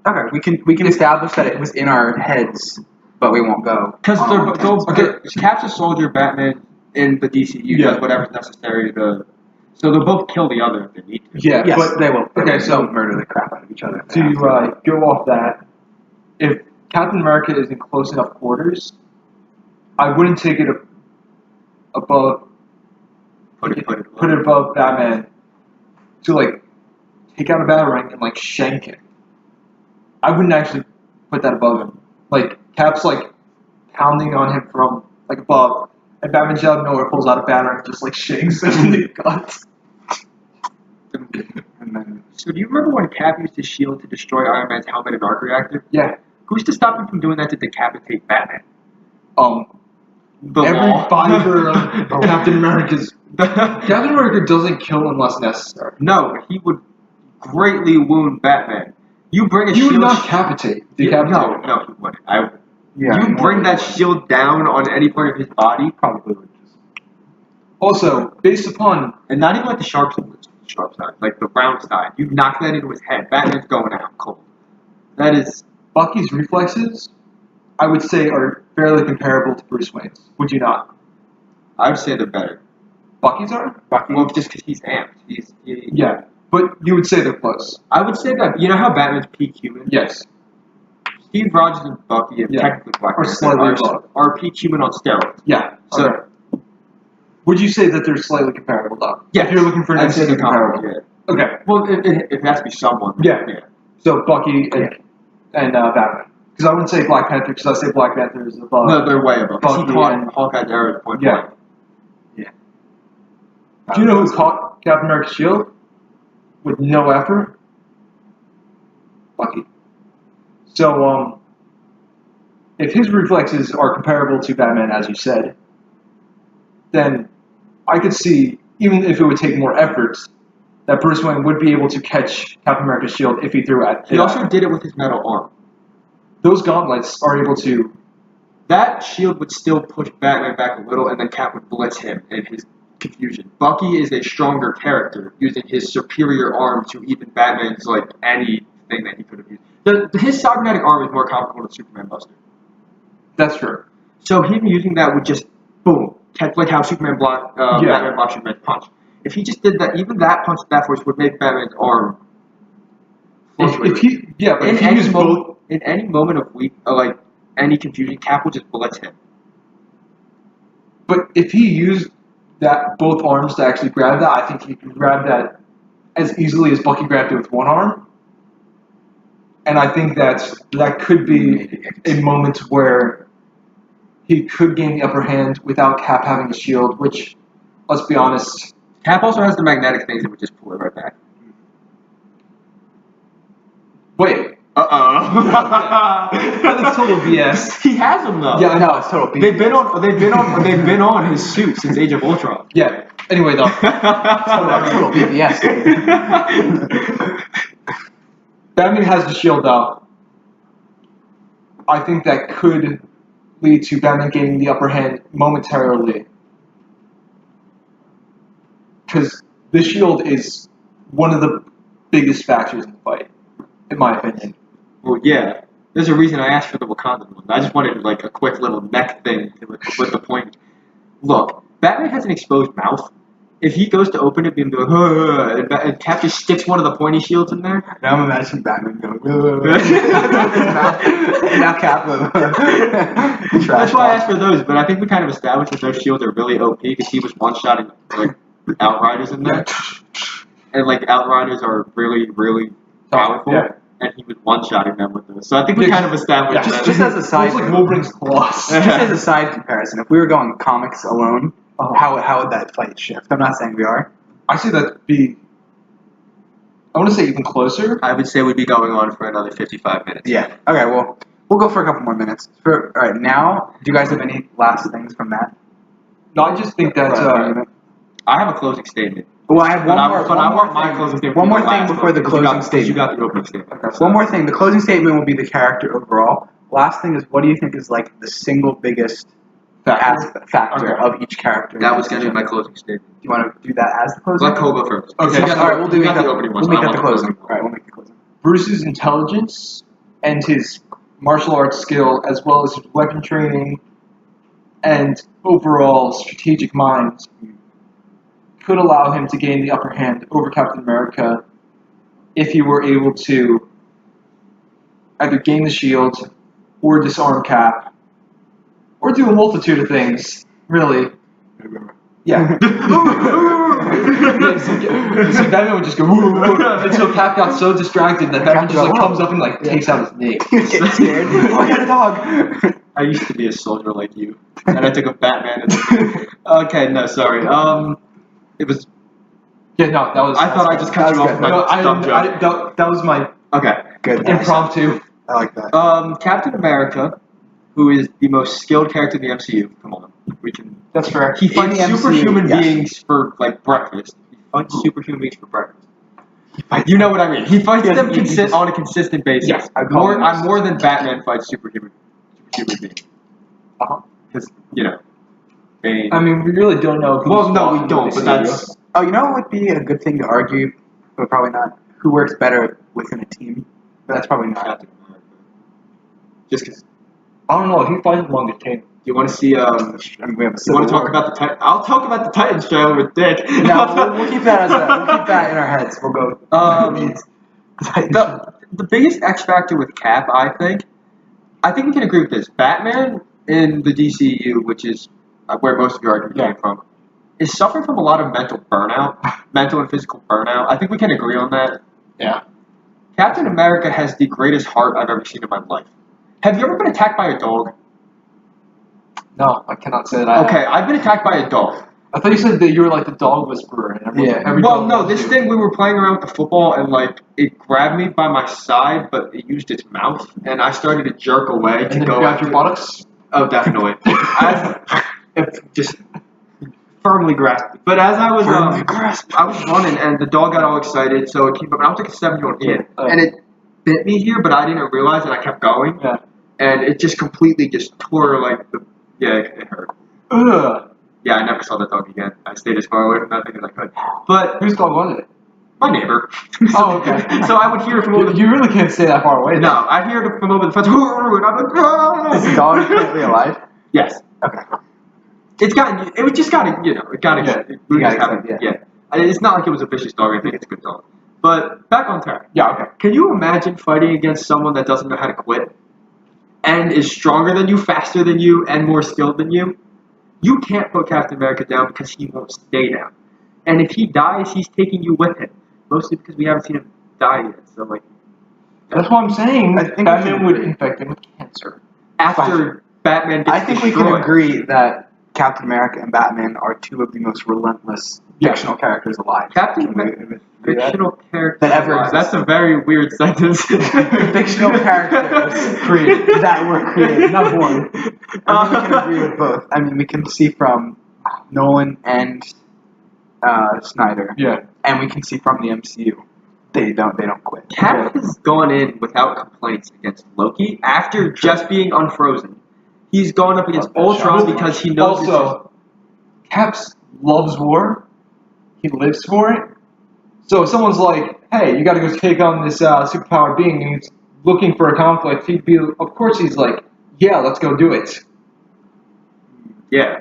Okay, we can establish that it was in our heads, but we won't go. Because on our heads. Cap's a soldier, Batman in the DCU does whatever's necessary to. So they'll both kill the other if they need to. Yeah, Yes, but they will. Okay, so murder the crap out of each other. to go off that, if Captain America is in close enough quarters, I wouldn't take it above Put it above Batman to like take out a batarang and like shank him. I wouldn't actually put that above him. Like Cap's like pounding on him from like above, and Batman out of nowhere pulls out a batarang and just like shanks him in the guts. And then So do you remember when Cap used his shield to destroy Iron Man's helmet and arc reactor? Yeah. Who's to stop him from doing that to decapitate Batman? The Every law. fiber of Captain America's Captain America doesn't kill unless necessary. No, he would greatly wound Batman. You bring a He shield. would not decapitate. No, Decapitate. no, he wouldn't. yeah, You bring that shield down on any part of his body, probably would just. Also, based upon and not even like the sharp side, like the round side. You knock that into his head. Batman's going out cold. That is. Bucky's reflexes, I would say are fairly comparable to Bruce Wayne's. Would you not? I would say they're better. Bucky's are? Well, just because he's amped. Yeah. But you would say they're close. I would say that, you know how Batman's peak human? Yes. Steve Rogers and Bucky, and Yeah. technically Black Or Panther, slightly above. are peak human on steroids. Yeah. So, Okay. Would you say that they're slightly comparable, though? yeah. If you're looking for an I'd say instant they're comparable. comparable, Okay. yeah. Well, it has to be someone. Yeah. Yeah. So Bucky and Batman. Because I wouldn't say Black Panther, because I say Black Panther is above. No, they're way above. Because he Bucky caught and- Hawkeye's arrow at point Yeah. blank. Do you know who caught Captain America's shield with no effort? Bucky. So, if his reflexes are comparable to Batman, as you said, then I could see, even if it would take more efforts, that Bruce Wayne would be able to catch Captain America's shield if he threw it. He also did it with his metal arm. Those gauntlets are able to. That shield would still push Batman back a little, and then Cap would blitz him in his confusion. Bucky is a stronger character, using his superior arm to even Batman's, like, anything that he could have used. His cybernetic arm is more comparable to Superman Buster. That's true. So him using that would just, boom, catch, like how Superman blocked, Batman blocked Superman's punch. If he just did that, even that punch at that force would make Batman's arm fluctuate. But if he used both. In any moment of weak, like, any confusion, Cap will just blitz him. But if he used both arms to actually grab that, I think he could grab that as easily as Bucky grabbed it with one arm. And I think that could be a moment where he could gain the upper hand without Cap having a shield, which, let's be honest, Cap also has the magnetic things that would just pull it right back. wait. That's total BS. He has them though. Yeah, I know, it's total BS. They've been on his suit since Age of Ultron. Yeah. Anyway, though. Total BS. Batman has the shield, though. I think that could lead to Batman gaining the upper hand momentarily. Because the shield is one of the biggest factors in the fight, in my opinion. Well, yeah. There's a reason I asked for the Wakandan one. I just wanted like a quick little neck thing with the point. Look, Batman has an exposed mouth. If he goes to open it and be like, and Cap just sticks one of the pointy shields in there. Now I'm imagining Batman going, now Cap. That's why I asked for those, but I think we kind of established that those shields are really OP because he was one-shotting like Outriders in there. And like Outriders are really, really powerful. Yeah. And he was one-shotting them with those. So I think we kind of established that. Just as a side, It's like Wolverine's claws. just as a side comparison, if we were going comics alone, how would that fight shift? I'm not saying we are. I say that'd be. I want to say even closer. I would say we'd be going on for another 55 minutes. Yeah. Okay. Well, we'll go for a couple more minutes. All right. Now, do you guys have any last things from that? No, I just think that. I have a closing statement. Well, I have one more. But I want my closing statement. One more thing before the closing statement. You got the opening statement. Okay, so one more thing. The closing statement will be the character overall. Last thing is, what do you think is like the single biggest factor of each character? That was going to be my closing statement. Do you want to do that as the closing? Let Cole go first. Okay, all right, we'll do the that. opening one. We'll make that the closing. All right, we'll make the closing. Bruce's intelligence and his martial arts skill, as well as his weapon training and overall strategic mind, could allow him to gain the upper hand over Captain America if he were able to either gain the shield or disarm Cap or do a multitude of things, really. Yeah. So Batman would just go until Cap got so distracted that Batman just like comes up and like takes out his knee. Get scared. Oh, I got a dog. I used to be a soldier like you, and I took a Batman. Okay, no, sorry. It was. Yeah, no, that was. I thought I just cut you off with my dumb joke. That was my good impromptu. I like that. Captain America, who is the most skilled character in the MCU. Come on, we can. That's fair. He fights In the superhuman MCU, yes. beings for like breakfast. He fights superhuman beings for breakfast. You know what I mean? He fights them on a consistent basis. Yes, I'm more than Batman fights superhuman beings. Because Bane. I mean, we really don't know. Well, no, we don't. But that's. Oh, you know what would be a good thing to argue, but probably not. Who works better within a team? But that's probably not. Captain America. Just because. I don't know. He fights along the team. Do you want to see? I mean, we have a You want to talk about the Titan? I'll talk about the Titans trailer with Dick. No, we'll keep that we'll keep that in our heads. We'll go. The biggest X factor with Cap, I think we can agree with this. Batman in the DCU, which is where most of your argument came from, is suffering from a lot of mental and physical burnout. I think we can agree on that. Yeah. Captain America has the greatest heart I've ever seen in my life. Have you ever been attacked by a dog? No, I cannot say that. Okay, I've been attacked by a dog. I thought you said that you were like the dog whisperer. And every Well, dog no, loves this you. thing we were playing around with the football and like it grabbed me by my side, but it used its mouth, and I started to jerk away And to then go you got after your buttocks. Oh, definitely. I just firmly grasped it. But as I was I was running, and the dog got all excited, so it came up. And I was like a 7-year-old kid, and it bit me here, but I didn't realize it. I kept going, and it just completely just tore like it hurt. Ugh. Yeah, I never saw that dog again. I stayed as far away from that thing as I could. But Whose dog was it? my neighbor. Oh, okay. So I would hear it from over the You really can't stay that far away. No, I hear it from over the fence, and I'm like, ah! Is the dog currently alive? Yes. Okay. It got it just got it got Yeah. It's not like it was a vicious dog. I think it's a good dog. But back on track. Yeah, okay. Can you imagine fighting against someone that doesn't know how to quit and is stronger than you, faster than you, and more skilled than you? You can't put Captain America down because he won't stay down. And if he dies, he's taking you with him. Mostly because we haven't seen him die yet. So, like, That's what I'm saying. I think Batman would infect him with cancer. After Batman gets I think we destroyed. can agree that Captain America and Batman are two of the most relentless fictional characters alive. Captain Can we America, agree that? fictional character. That ever Wow, existed. that's a very weird sentence. Fictional characters created that were created, not born. I think we can agree with both. I mean, we can see from Nolan and Snyder, Yeah. and we can see from the MCU. They don't quit. Cap has gone in without complaints against Loki after just being unfrozen. He's gone up against Ultron because he knows. Also, Caps loves war. He lives for it. So if someone's like, "Hey, you got to go take on this superpowered being," and he's looking for a conflict, he'd be, of course, he's like, "Yeah, let's go do it." Yeah.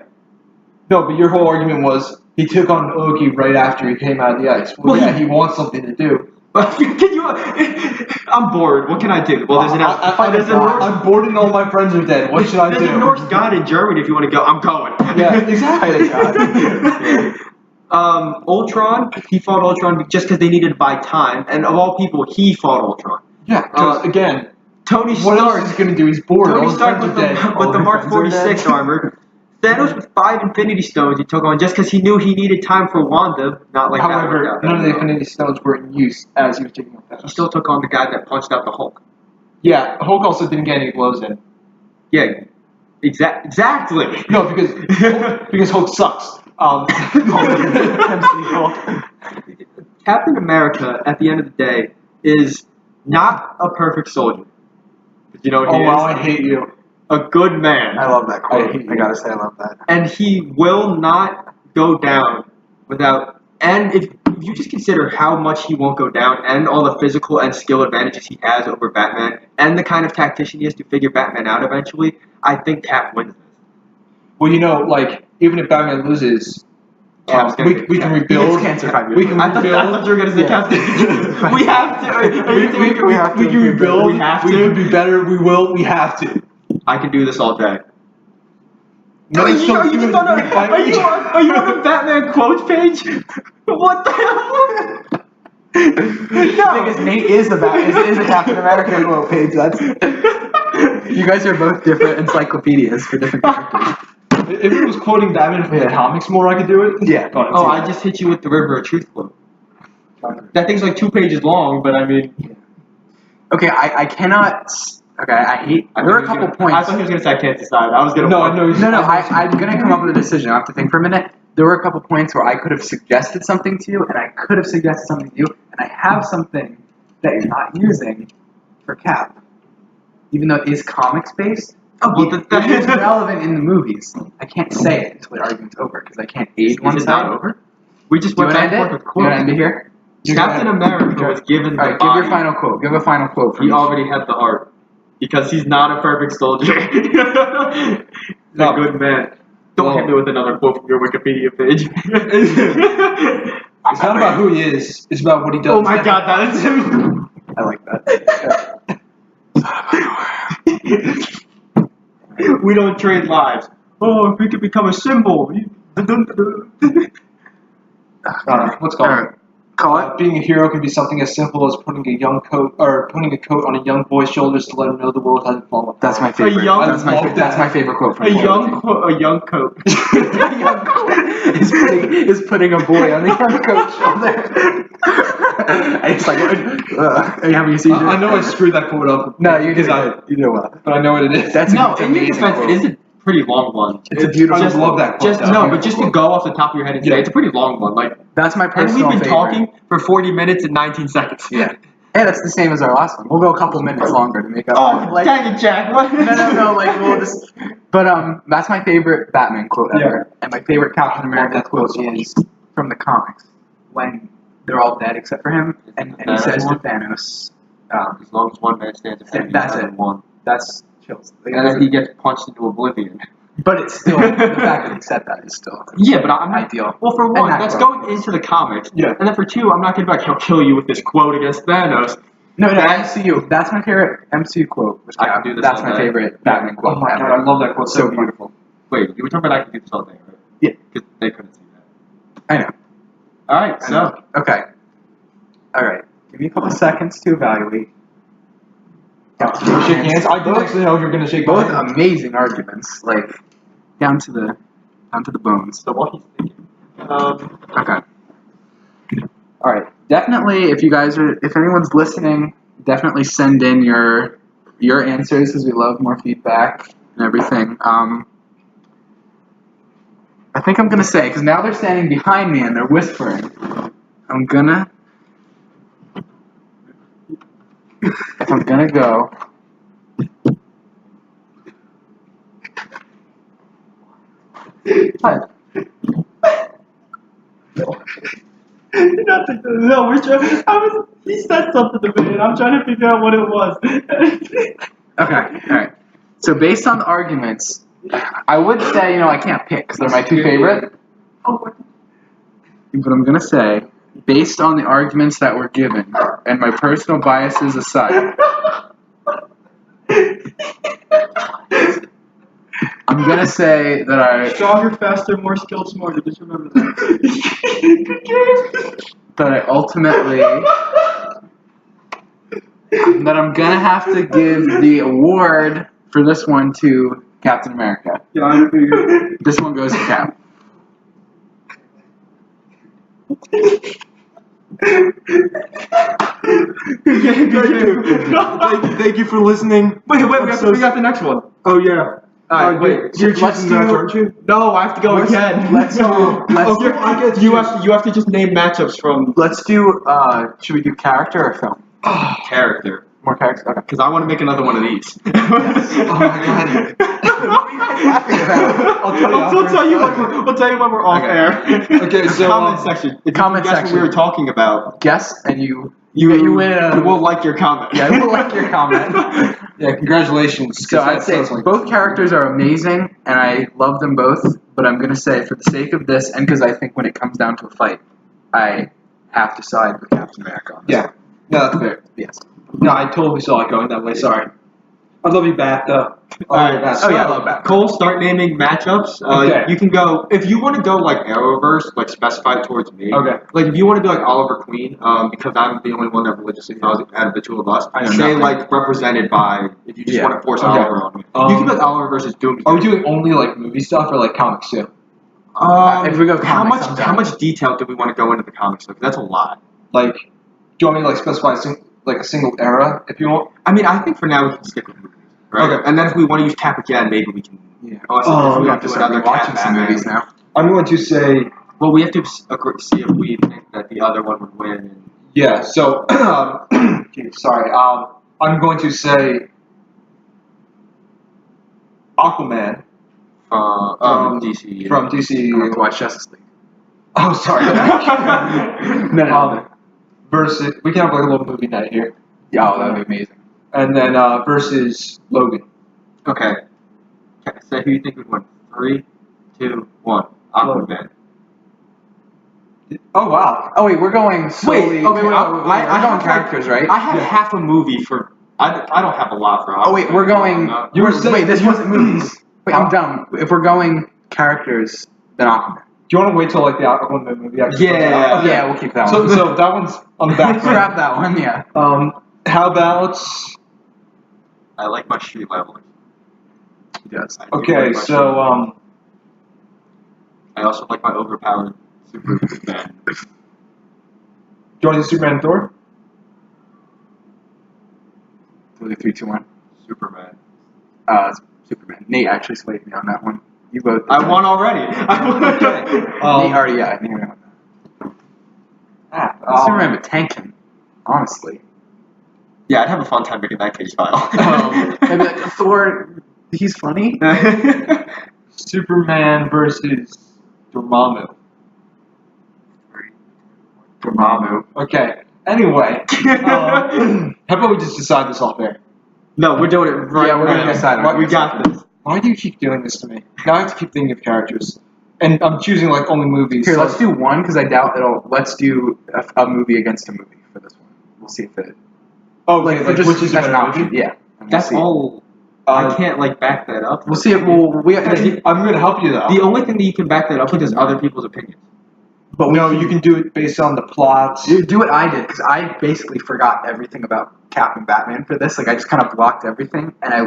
No, but your whole argument was he took on Loki right after he came out of the ice. Well, yeah, he wants something to do. Can you? I'm bored. What can I do? Well, there's an. I'm bored and all my friends are dead. What should I do? There's a Norse god in Germany. If you want to go, I'm going. Yeah, exactly. Ultron. He fought Ultron just because they needed to buy time, and of all people, he fought Ultron. Yeah, because again, Tony what Stark. else is going to do? He's bored. Tony All his Stark friends with are dead. the Mark 46 armor. Thanos with 5 Infinity Stones he took on just because he knew he needed time for Wanda. Not like However, that. none of the Infinity Stones were in use as he was taking on Thanos. He still took on the guy that punched out the Hulk. Yeah, Hulk also didn't get any blows in. Yeah, exactly. No, because Hulk sucks. Captain America, at the end of the day, is not a perfect soldier. You know what he is? Wow, I hate you. A good man. I love that quote. I gotta say, I love that. And he will not go down without. And if you just consider how much he won't go down, and all the physical and skill advantages he has over Batman, and the kind of tactician he is to figure Batman out eventually, I think Cap wins this. Well, like, even if Batman loses, we can rebuild. We can I thought you were gonna say Captain. We have to. We can rebuild. We have We to. can be better. We will. We have to. I can do this all day. No, Are you on a Batman quote page? What the hell? The thing is, Nate is a Captain America quote page. You guys are both different encyclopedias for different characters. If it was quoting Batman from the comics more, I could do it. Yeah. Oh, I just hit you with the River of Truth quote. That thing's like 2 pages long, but I mean. Okay, I cannot. Okay, there are a couple points. I thought he was gonna say I can't decide. I was gonna. No, I'm gonna come up with a decision. I have to think for a minute. There were a couple points where I could have suggested something to you, and I could have suggested something to you, and I have something that you're not using for Cap, even though it is comics based. Oh, well, it is relevant in the movies. I can't say it until the argument's over because I can't aid one Is it side. not over? We just Do you went want to back end and forth it? with You want to quotes. end it here? Captain America was given the All right, give body. your final quote. Give a final quote from He you. already had the heart. Because he's not a perfect soldier. He's a good man. Don't hit me with another quote from your Wikipedia page. It's not about who he is. It's about what he does. Oh my god, that is him. I like that. We don't trade lives. Oh, if we could become a symbol. Let's call it. Call it. Being a hero can be something as simple as putting a coat on a young boy's shoulders to let him know the world hasn't fallen apart. That's my favorite. That's my favorite quote from A young coat. is putting a boy on the young coat's shoulder. It's like, are you having a seizure? I know I screwed that quote up. No, you did well. But I know what it is. That's No, it's in your amazing defense, quote. it is a pretty long one. It's a beautiful. I love that quote. But just to go off the top of your head and say, it's a pretty long one. Like, That's my and personal we've been favorite. talking for 40 minutes and 19 seconds. Yeah. Hey, that's the same as our last one. We'll go a couple minutes longer to make up. Oh, dang it, Jack. What? No. Like we'll just. But that's my favorite Batman quote ever, and my favorite Captain America quote is from the comics when they're all dead except for him, and he says to Thanos, As long as one man stands up, That's it. one. "That's chills." And then he gets punched into oblivion. But it's still the fact that he said that is still Yeah, but I'm not. ideal. Well, for one, And that's quote. going into the comics. Yeah. And then for two, I'm not going to be like, he'll kill you with this quote against Thanos. No, MCU. That's my favorite MCU quote. I can do this That's all my day. favorite Batman Oh quote. my god, ever. I love that quote. So beautiful. Wait, you were talking about I can do this all day, right? Yeah. Because they couldn't see that. I know. All right, I know. Okay. All right. Give me a couple seconds to evaluate. Shake hands. I didn't actually know if you were going to shake Both hands. amazing arguments, like down to the bones. So what he's thinking. Okay. All right. Definitely, if anyone's listening, definitely send in your answers because we love more feedback and everything. I think I'm gonna say because now they're standing behind me and they're whispering. If I'm gonna go. What? Nothing. No, we're trying. He said something to me, and I'm trying to figure out what it was. Okay, alright. So based on the arguments, I would say, I can't pick because they're my two favorite. But I'm going to say, based on the arguments that were given, and my personal biases aside, I'm going to say that Stronger, faster, more skilled, smarter. Just remember that. that I ultimately... that I'm going to have to give the award for this one to Captain America. Yeah, I figured. This one goes to Cap. Thank you for listening. Wait, we have to figure out the next one. Oh, yeah. Wait, You're let's choosing that, aren't you? No, I have to go again. You have to just name matchups from Let's do, should we do character or film? character. More characters? Okay. Because I want to make another one of these. Oh, my God. I'll tell you when we're off air. Okay, so comment section. If comment you guess section. what we were talking about, Guess, and you win. We'll like your comment. Yeah, we'll like your comment. Yeah, congratulations. So I'd say both characters are amazing, and I love them both, but I'm going to say for the sake of this, and because I think when it comes down to a fight, I have to side with Captain America on this. Yeah. No, that's fair. Yes. No, I totally saw it going that way. Sorry. I love you back, though. Alright, Oh, yeah, I love that. Cole, start naming matchups. Okay. You can go, if you want to go like Arrowverse, like specified towards me. Okay. Like if you want to be like Oliver Queen, because I'm the only one that religiously follows it out of the two of us, I know say nothing. like represented by, if you just want to force Okay. Oliver on me. You can be like Oliver versus Doomsday. Are we doing only, like, movie stuff or, like, comics, too? If we go comics, I'm how down. much detail do we want to go into the comics? Because that's a lot. Like, do you want me to, like, specify a single era, if you want? I mean, I think for now we can stick with movies, right? Okay. And then if we want to use Cap again, maybe we can. Yeah. Also, if we want to do another watching Cap some Batman. movies now. I'm going to say, Well, we have to see if we think that the other one would win. And yeah, so, geez, sorry, I'm going to say Aquaman DC. from DC. I want to watch Justice League. Oh, sorry. No. Versus, we can have like a little movie night here. Yeah, oh, that would be amazing. And then versus Logan. Okay. So who you think would win? 3, 2, 1. Aquaman. Oh, wow. Oh, wait, we're going solely... okay, we're I going have characters, right? I have half a movie for. I don't have a lot for. Oh, wait, we're going... You were saying- Wait, this wasn't movies. Wait, I'm dumb. If we're going characters, then Aquaman. Do you want to wait till like the Aquaman movie actually comes out? Yeah. Yeah, we'll keep that So, one. so that one's on the back. Grab that one, yeah. How about... I like my street leveling. He does. I do Okay, like my street so leveling. I also like my overpowered Superman. do you want to do Superman and Thor? 3, 2, 1. Superman. Superman. Nate actually swayed me on that one. You both. I won already. Nate already, yeah, I think I won that. Superman with tanking, honestly. Yeah, I'd have a fun time making that case file. Maybe like Thor, he's funny. Superman versus Dormammu. Dormammu. Okay. Anyway, how about we just decide this off air? No, we're doing it right Yeah, we're gonna now. decide on it. We got this. Why do you keep doing this to me? Now I have to keep thinking of characters, and I'm choosing like only movies. Here, so- let's do one because I doubt it'll. Let's do a movie against a movie for this one. We'll see if it. Oh, Like, like just which is as an better option. movie? Yeah. And we'll That's see. all. I can't like back that up. We'll see if we'll. I'm going to help you though. The only thing that you can back that up with is other people's opinions. But no, you can do it based on the plots. You do what I did, because I basically forgot everything about Cap and Batman for this. Like, I just kind of blocked everything, and I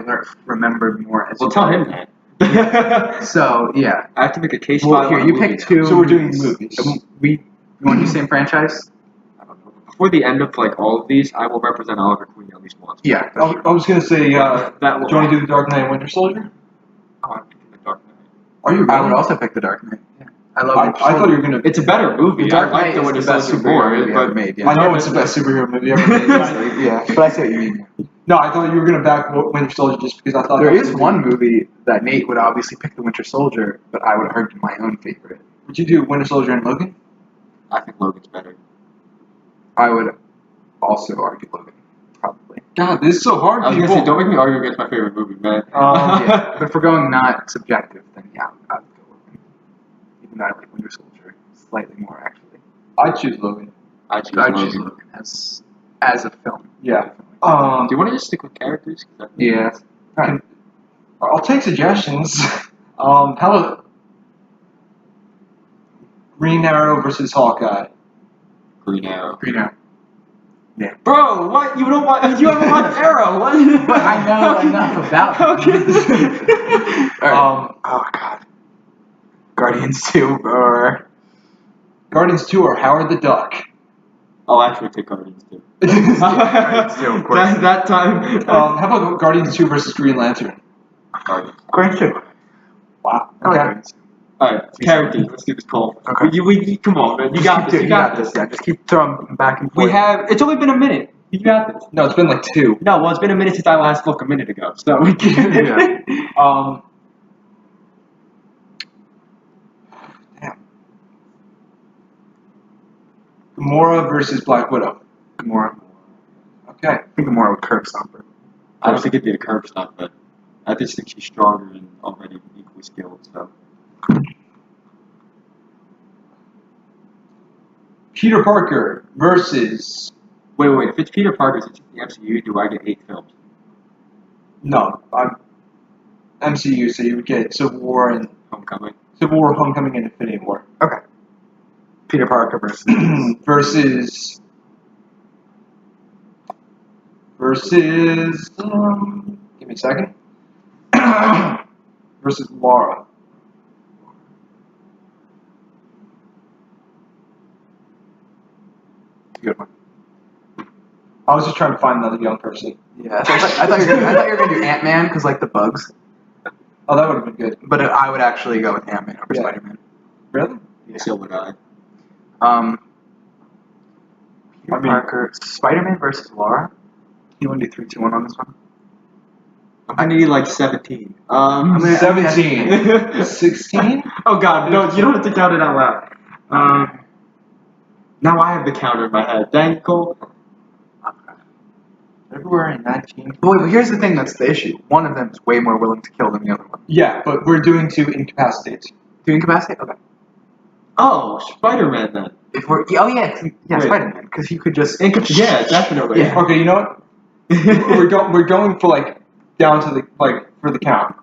remembered more as Well, you tell went. him that. So, yeah. I have to make a case Well, file. here, on you a movie pick now. two. So we're doing movies. You want to do same franchise? I don't know. Before the end of like all of these, I will represent Oliver Queen at least once. Yeah. I was gonna say, That do you want to do the Dark Knight and Winter Soldier? Oh, I'm picking the Dark Knight. Are you? I would really? also pick The Dark Knight. Yeah. I love I it. thought you were gonna. It's a better movie. The Dark I like Knight the is Winter the best Soldier superhero more, movie but ever made. Yeah. I know it's the best superhero movie ever made. Yeah, but I see what you mean. No, I thought you were gonna back Winter Soldier just because I thought There that was is the one movie that Nate would obviously pick The Winter Soldier, but I would argue my own favorite. Would you do Winter Soldier and Logan? I think Logan's better. I would also argue Logan, probably. God, this is so hard. I was People. gonna say, don't make me argue against my favorite movie, man. Yeah, but if we're going not subjective, then yeah, I'd go Logan. Even though I like Winter Soldier slightly more, actually. I'd choose Logan. I choose I'd Logan. choose Logan as a film. Yeah. Do you want to just stick with characters? 'Cause I- Yeah. Right. I'll take suggestions. How about Green Arrow versus Hawkeye? Green Arrow. Green Arrow. Bro, what? You don't want? You haven't watched Arrow? What? But I know enough about it. Okay. Alright. Oh god. Guardians 2 or Guardians 2 or Howard the Duck? I'll actually take Guardians too. Guardians 2, of course. That time. How about Guardians 2 versus Green Lantern? Guardians. Guardians 2. Wow. I like Okay. Guardians 2. Alright, characters. Let's do this call. Okay. Come on, man. You got this. You got this. Yeah, just keep throwing them back and forth. We have. It's only been a minute. You got this. No, it's been like 2. No, well, it's been a minute since I last looked a minute ago. So. Yeah. Damn. Gamora versus Black Widow. Gamora. Okay. I think Gamora would curb Stomper. I don't think it'd be a curb stop, but I just think she's stronger and already equally skilled. So. Peter Parker versus. Wait. If it's Peter Parker's, it's the MCU. Do I get 8 films? No, I'm MCU, so you would get Civil War, Homecoming. Homecoming, and Infinity War. Okay. Peter Parker versus give me a second. Versus Laura. good one. I was just trying to find another young person. Yeah, I thought you were gonna do Ant-Man because like the bugs, Oh, that would have been good. but I would actually go with Ant-Man over Yeah. Spider-Man. Really? Yeah. So would I. Peter Parker, Spider-Man versus Laura. You want to do 3, 2, 1 on this one? I'm gonna need like 17. I'm gonna- 17. 16? Oh God, no! You don't have to count it out loud. Now I have the counter in my head. Dang, Cole. February 19th. But wait, but here's the thing that's the issue. One of them is way more willing to kill than the other one. Yeah, but we're doing 2 incapacitates. Do you incapacitate? Okay. Oh, Spider-Man then. If we're Wait. Spider-Man, because he could just Yeah, definitely. Yeah. Okay, you know what? we're going for like down to the for the count.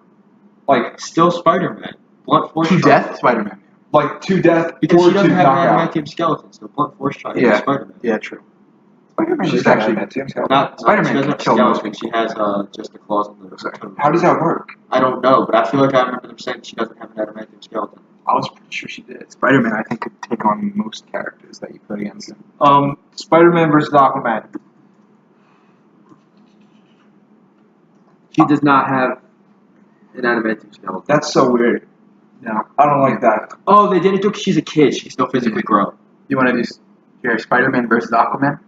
Like Still Spider-Man. Blunt force to trauma. death Spider-Man. like 2 death Because or she doesn't 2 have an knockout. adamantium skeleton, so blunt force trauma Yeah. is Spider-Man. Yeah, true. Spider-Man She's is actually Not Spider-Man She doesn't can have kill skeleton. She has just the claws on the toes. How does that work? I don't know, but I feel like I remember them saying she doesn't have an adamantium skeleton. I was pretty sure she did. Spider-Man, I think, could take on most characters that you put against him. Spider-Man versus Aquaman. She does not have an adamantium skeleton. That's so weird. No, I don't like that. Oh, they didn't do it because she's a kid. She can still physically grow. You want to do your Spider-Man versus Aquaman?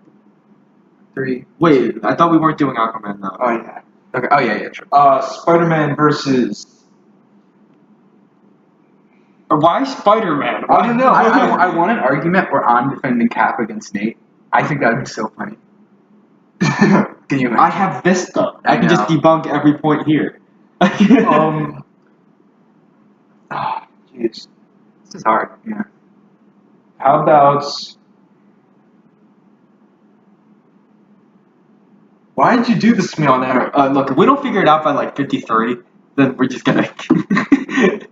3. Wait, I thought we weren't doing Aquaman though. Oh yeah. Okay. Oh yeah, true. Spider-Man versus. Or why Spider-Man? I don't know. I want an argument where I'm defending Cap against Nate. I think that would be so funny. Can you imagine? I have Vista. I can know. just debunk every point here. Jeez. This is hard. Yeah. How about? Why did you do this to me on air? Look, if we don't figure it out by like 53, then we're just gonna. Jeez.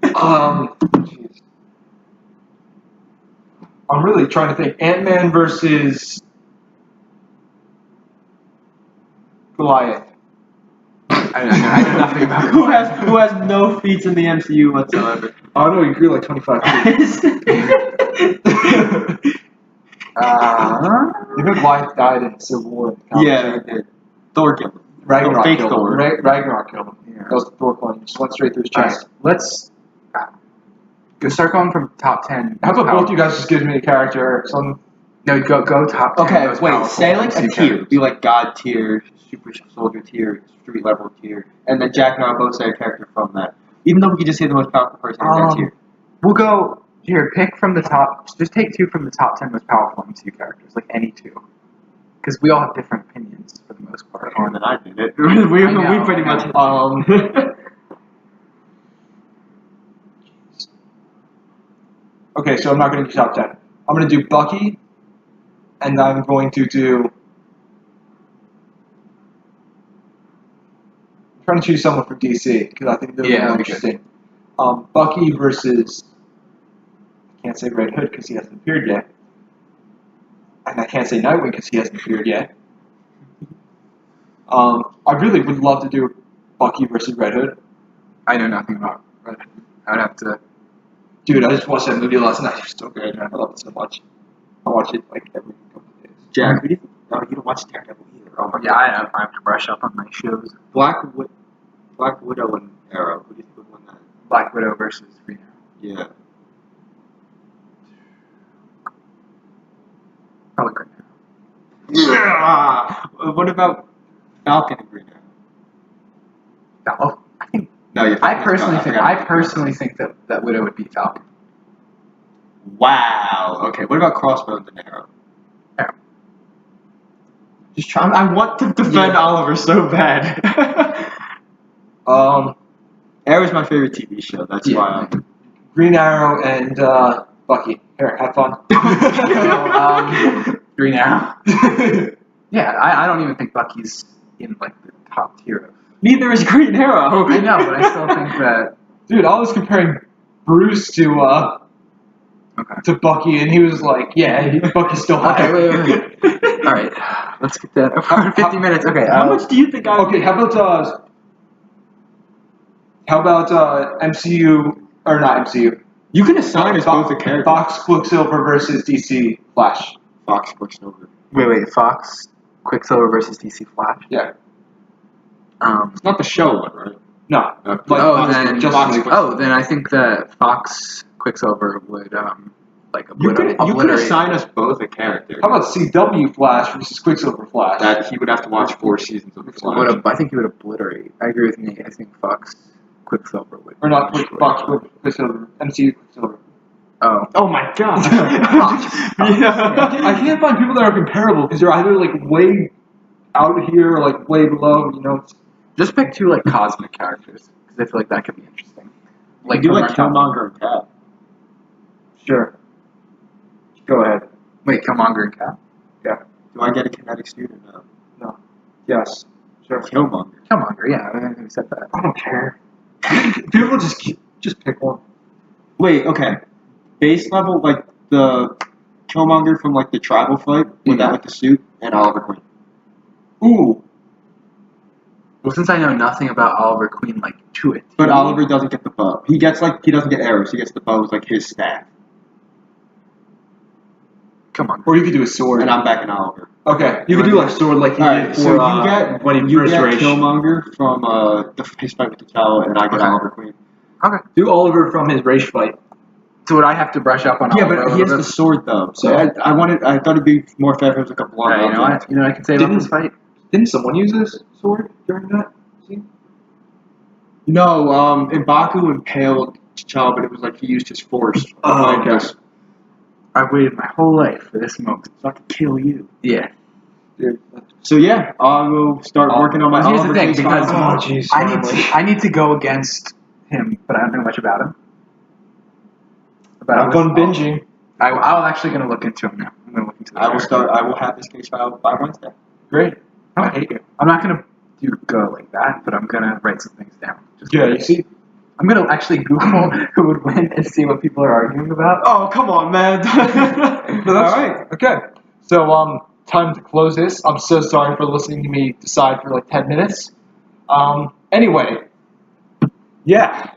I'm really trying to think. Ant-Man versus Goliath. I know nothing about who has no feats in the MCU whatsoever. Oh no, he grew like 25 feet. You know Goliath died in Civil War. Yeah, he did. Thor killed him. Ragnarok Fake killed Thor. him. Ragnarok killed him. Yeah. That was the Thor clone. He just went straight through his Alright, chest. let's start going from top 10. How about both you guys just give me a character? Some. No, go top 10. Okay, most wait. powerful Say like a MCU tier. characters. Be like God tier, Super Soldier tier, Street level tier, and then Jack and I both say a character from that. Even though we could just say the most powerful person in that tier. We'll go here. Pick from the top. Just take 2 from the top 10 most powerful MCU characters, like any 2, because we all have different opinions for the most part. More than I did it. we pretty much. Okay, so I'm not going to do top 10. I'm going to do Bucky, and I'm going to do. I'm trying to choose someone for DC because I think they're more interesting. Bucky versus. I can't say Red Hood because he hasn't appeared yet. And I can't say Nightwing because he hasn't appeared yet. I really would love to do Bucky versus Red Hood. I know nothing about Red Hood. I would have to. Dude, I just watched that movie last night. It's so good, man. I love it so much. I watch it like every couple of days. Jack, who do you think? No, you don't watch Daredevil either. Oh my Yeah, I have to brush up on my shows. Black Widow and Arrow. Who do you think would win that? Black Widow versus Green Arrow. Yeah. Probably Green Arrow. Yeah. What about Falcon and Green Arrow? Oh, I think. No, I personally think that Widow would beat Falcon. Wow. Okay. What about Crossbones and Arrow? Arrow. Just trying. I want to defend Oliver so bad. Arrow's my favorite TV show. That's why. Green Arrow and Bucky. Here, have fun. Green Arrow. Yeah, I don't even think Bucky's in like the top tier of. Neither is Green Arrow. I know, but I still think that. Dude, I was comparing Bruce to Bucky, and he was like, "Yeah, Bucky's still high." Okay, wait. All right, let's get that over 50 minutes. Okay, How much do you think I? Okay, how about MCU or not MCU? You can assign us both a character. Fox Quicksilver versus DC Flash. Fox Quicksilver. Wait. Fox Quicksilver versus DC Flash. Yeah. It's not the show one, right? No. Then I think that Fox Quicksilver would You could assign us both a character. How about CW Flash versus Quicksilver Flash? That he would have to watch 4 seasons of the Flash. I think he would obliterate. I agree with Nate. I think Fox Quicksilver would. Or not Fox Quicksilver, MCU Quicksilver. Oh my god. I can't find people that are comparable because they're either like way out here or like way below, you know. Just pick 2 like cosmic characters because I feel like that could be interesting. Like do like Killmonger and Cap. Sure. Go ahead. Wait, Killmonger and Cap? Yeah. Do I get a kinetic suit or no? No. Yes. Sure. Killmonger. Yeah, I think we said that. I don't care. People just pick one. Wait, okay. Base level, like the Killmonger from like the tribal fight without like the suit and Oliver Queen. Ooh. Well, since I know nothing about Oliver Queen, like to it. But Oliver doesn't get the bow. He doesn't get arrows. He gets the bow with like his staff. Come on. Or you could do a sword. And I'm backing Oliver. Okay, you could do like sword like he did for when he first raged. Killmonger from his fight with T'Challa, and I get Oliver Queen. Okay. Do Oliver from his rage fight. So would I have to brush up on? Yeah, Oliver but he has the sword though. So I thought it'd be more fair if it was like a blunt. You know what I can say about this fight? Didn't someone use this sword during that scene? No, M'Baku impaled T'Challa, but it was like he used his force. Oh, okay. I've waited my whole life for this moment. So I could kill you. Yeah. Dude. So yeah, I will start working on my. Here's the thing, because I need to go against him, but I don't know much about him. I'm going binging. I'm actually going to look into him now. I'm going to look into this. I will have this case filed by Wednesday. Great. I hate you. I'm not going to go like that, but I'm going to write some things down. You see? I'm gonna actually Google who would win and see what people are arguing about. Oh, come on, man. All right. Okay. So, time to close this. I'm so sorry for listening to me decide for like 10 minutes. Anyway, yeah.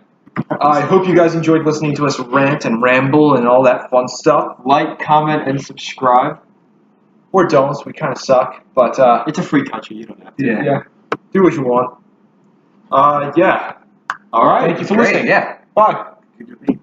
I hope you guys enjoyed listening to us rant and ramble and all that fun stuff. Like, comment, and subscribe. Or don't. We kind of suck. But, It's a free country. You don't have to. yeah. Do what you want. Yeah. All right. Thank you for Great, listening. yeah. Bye. Good debate.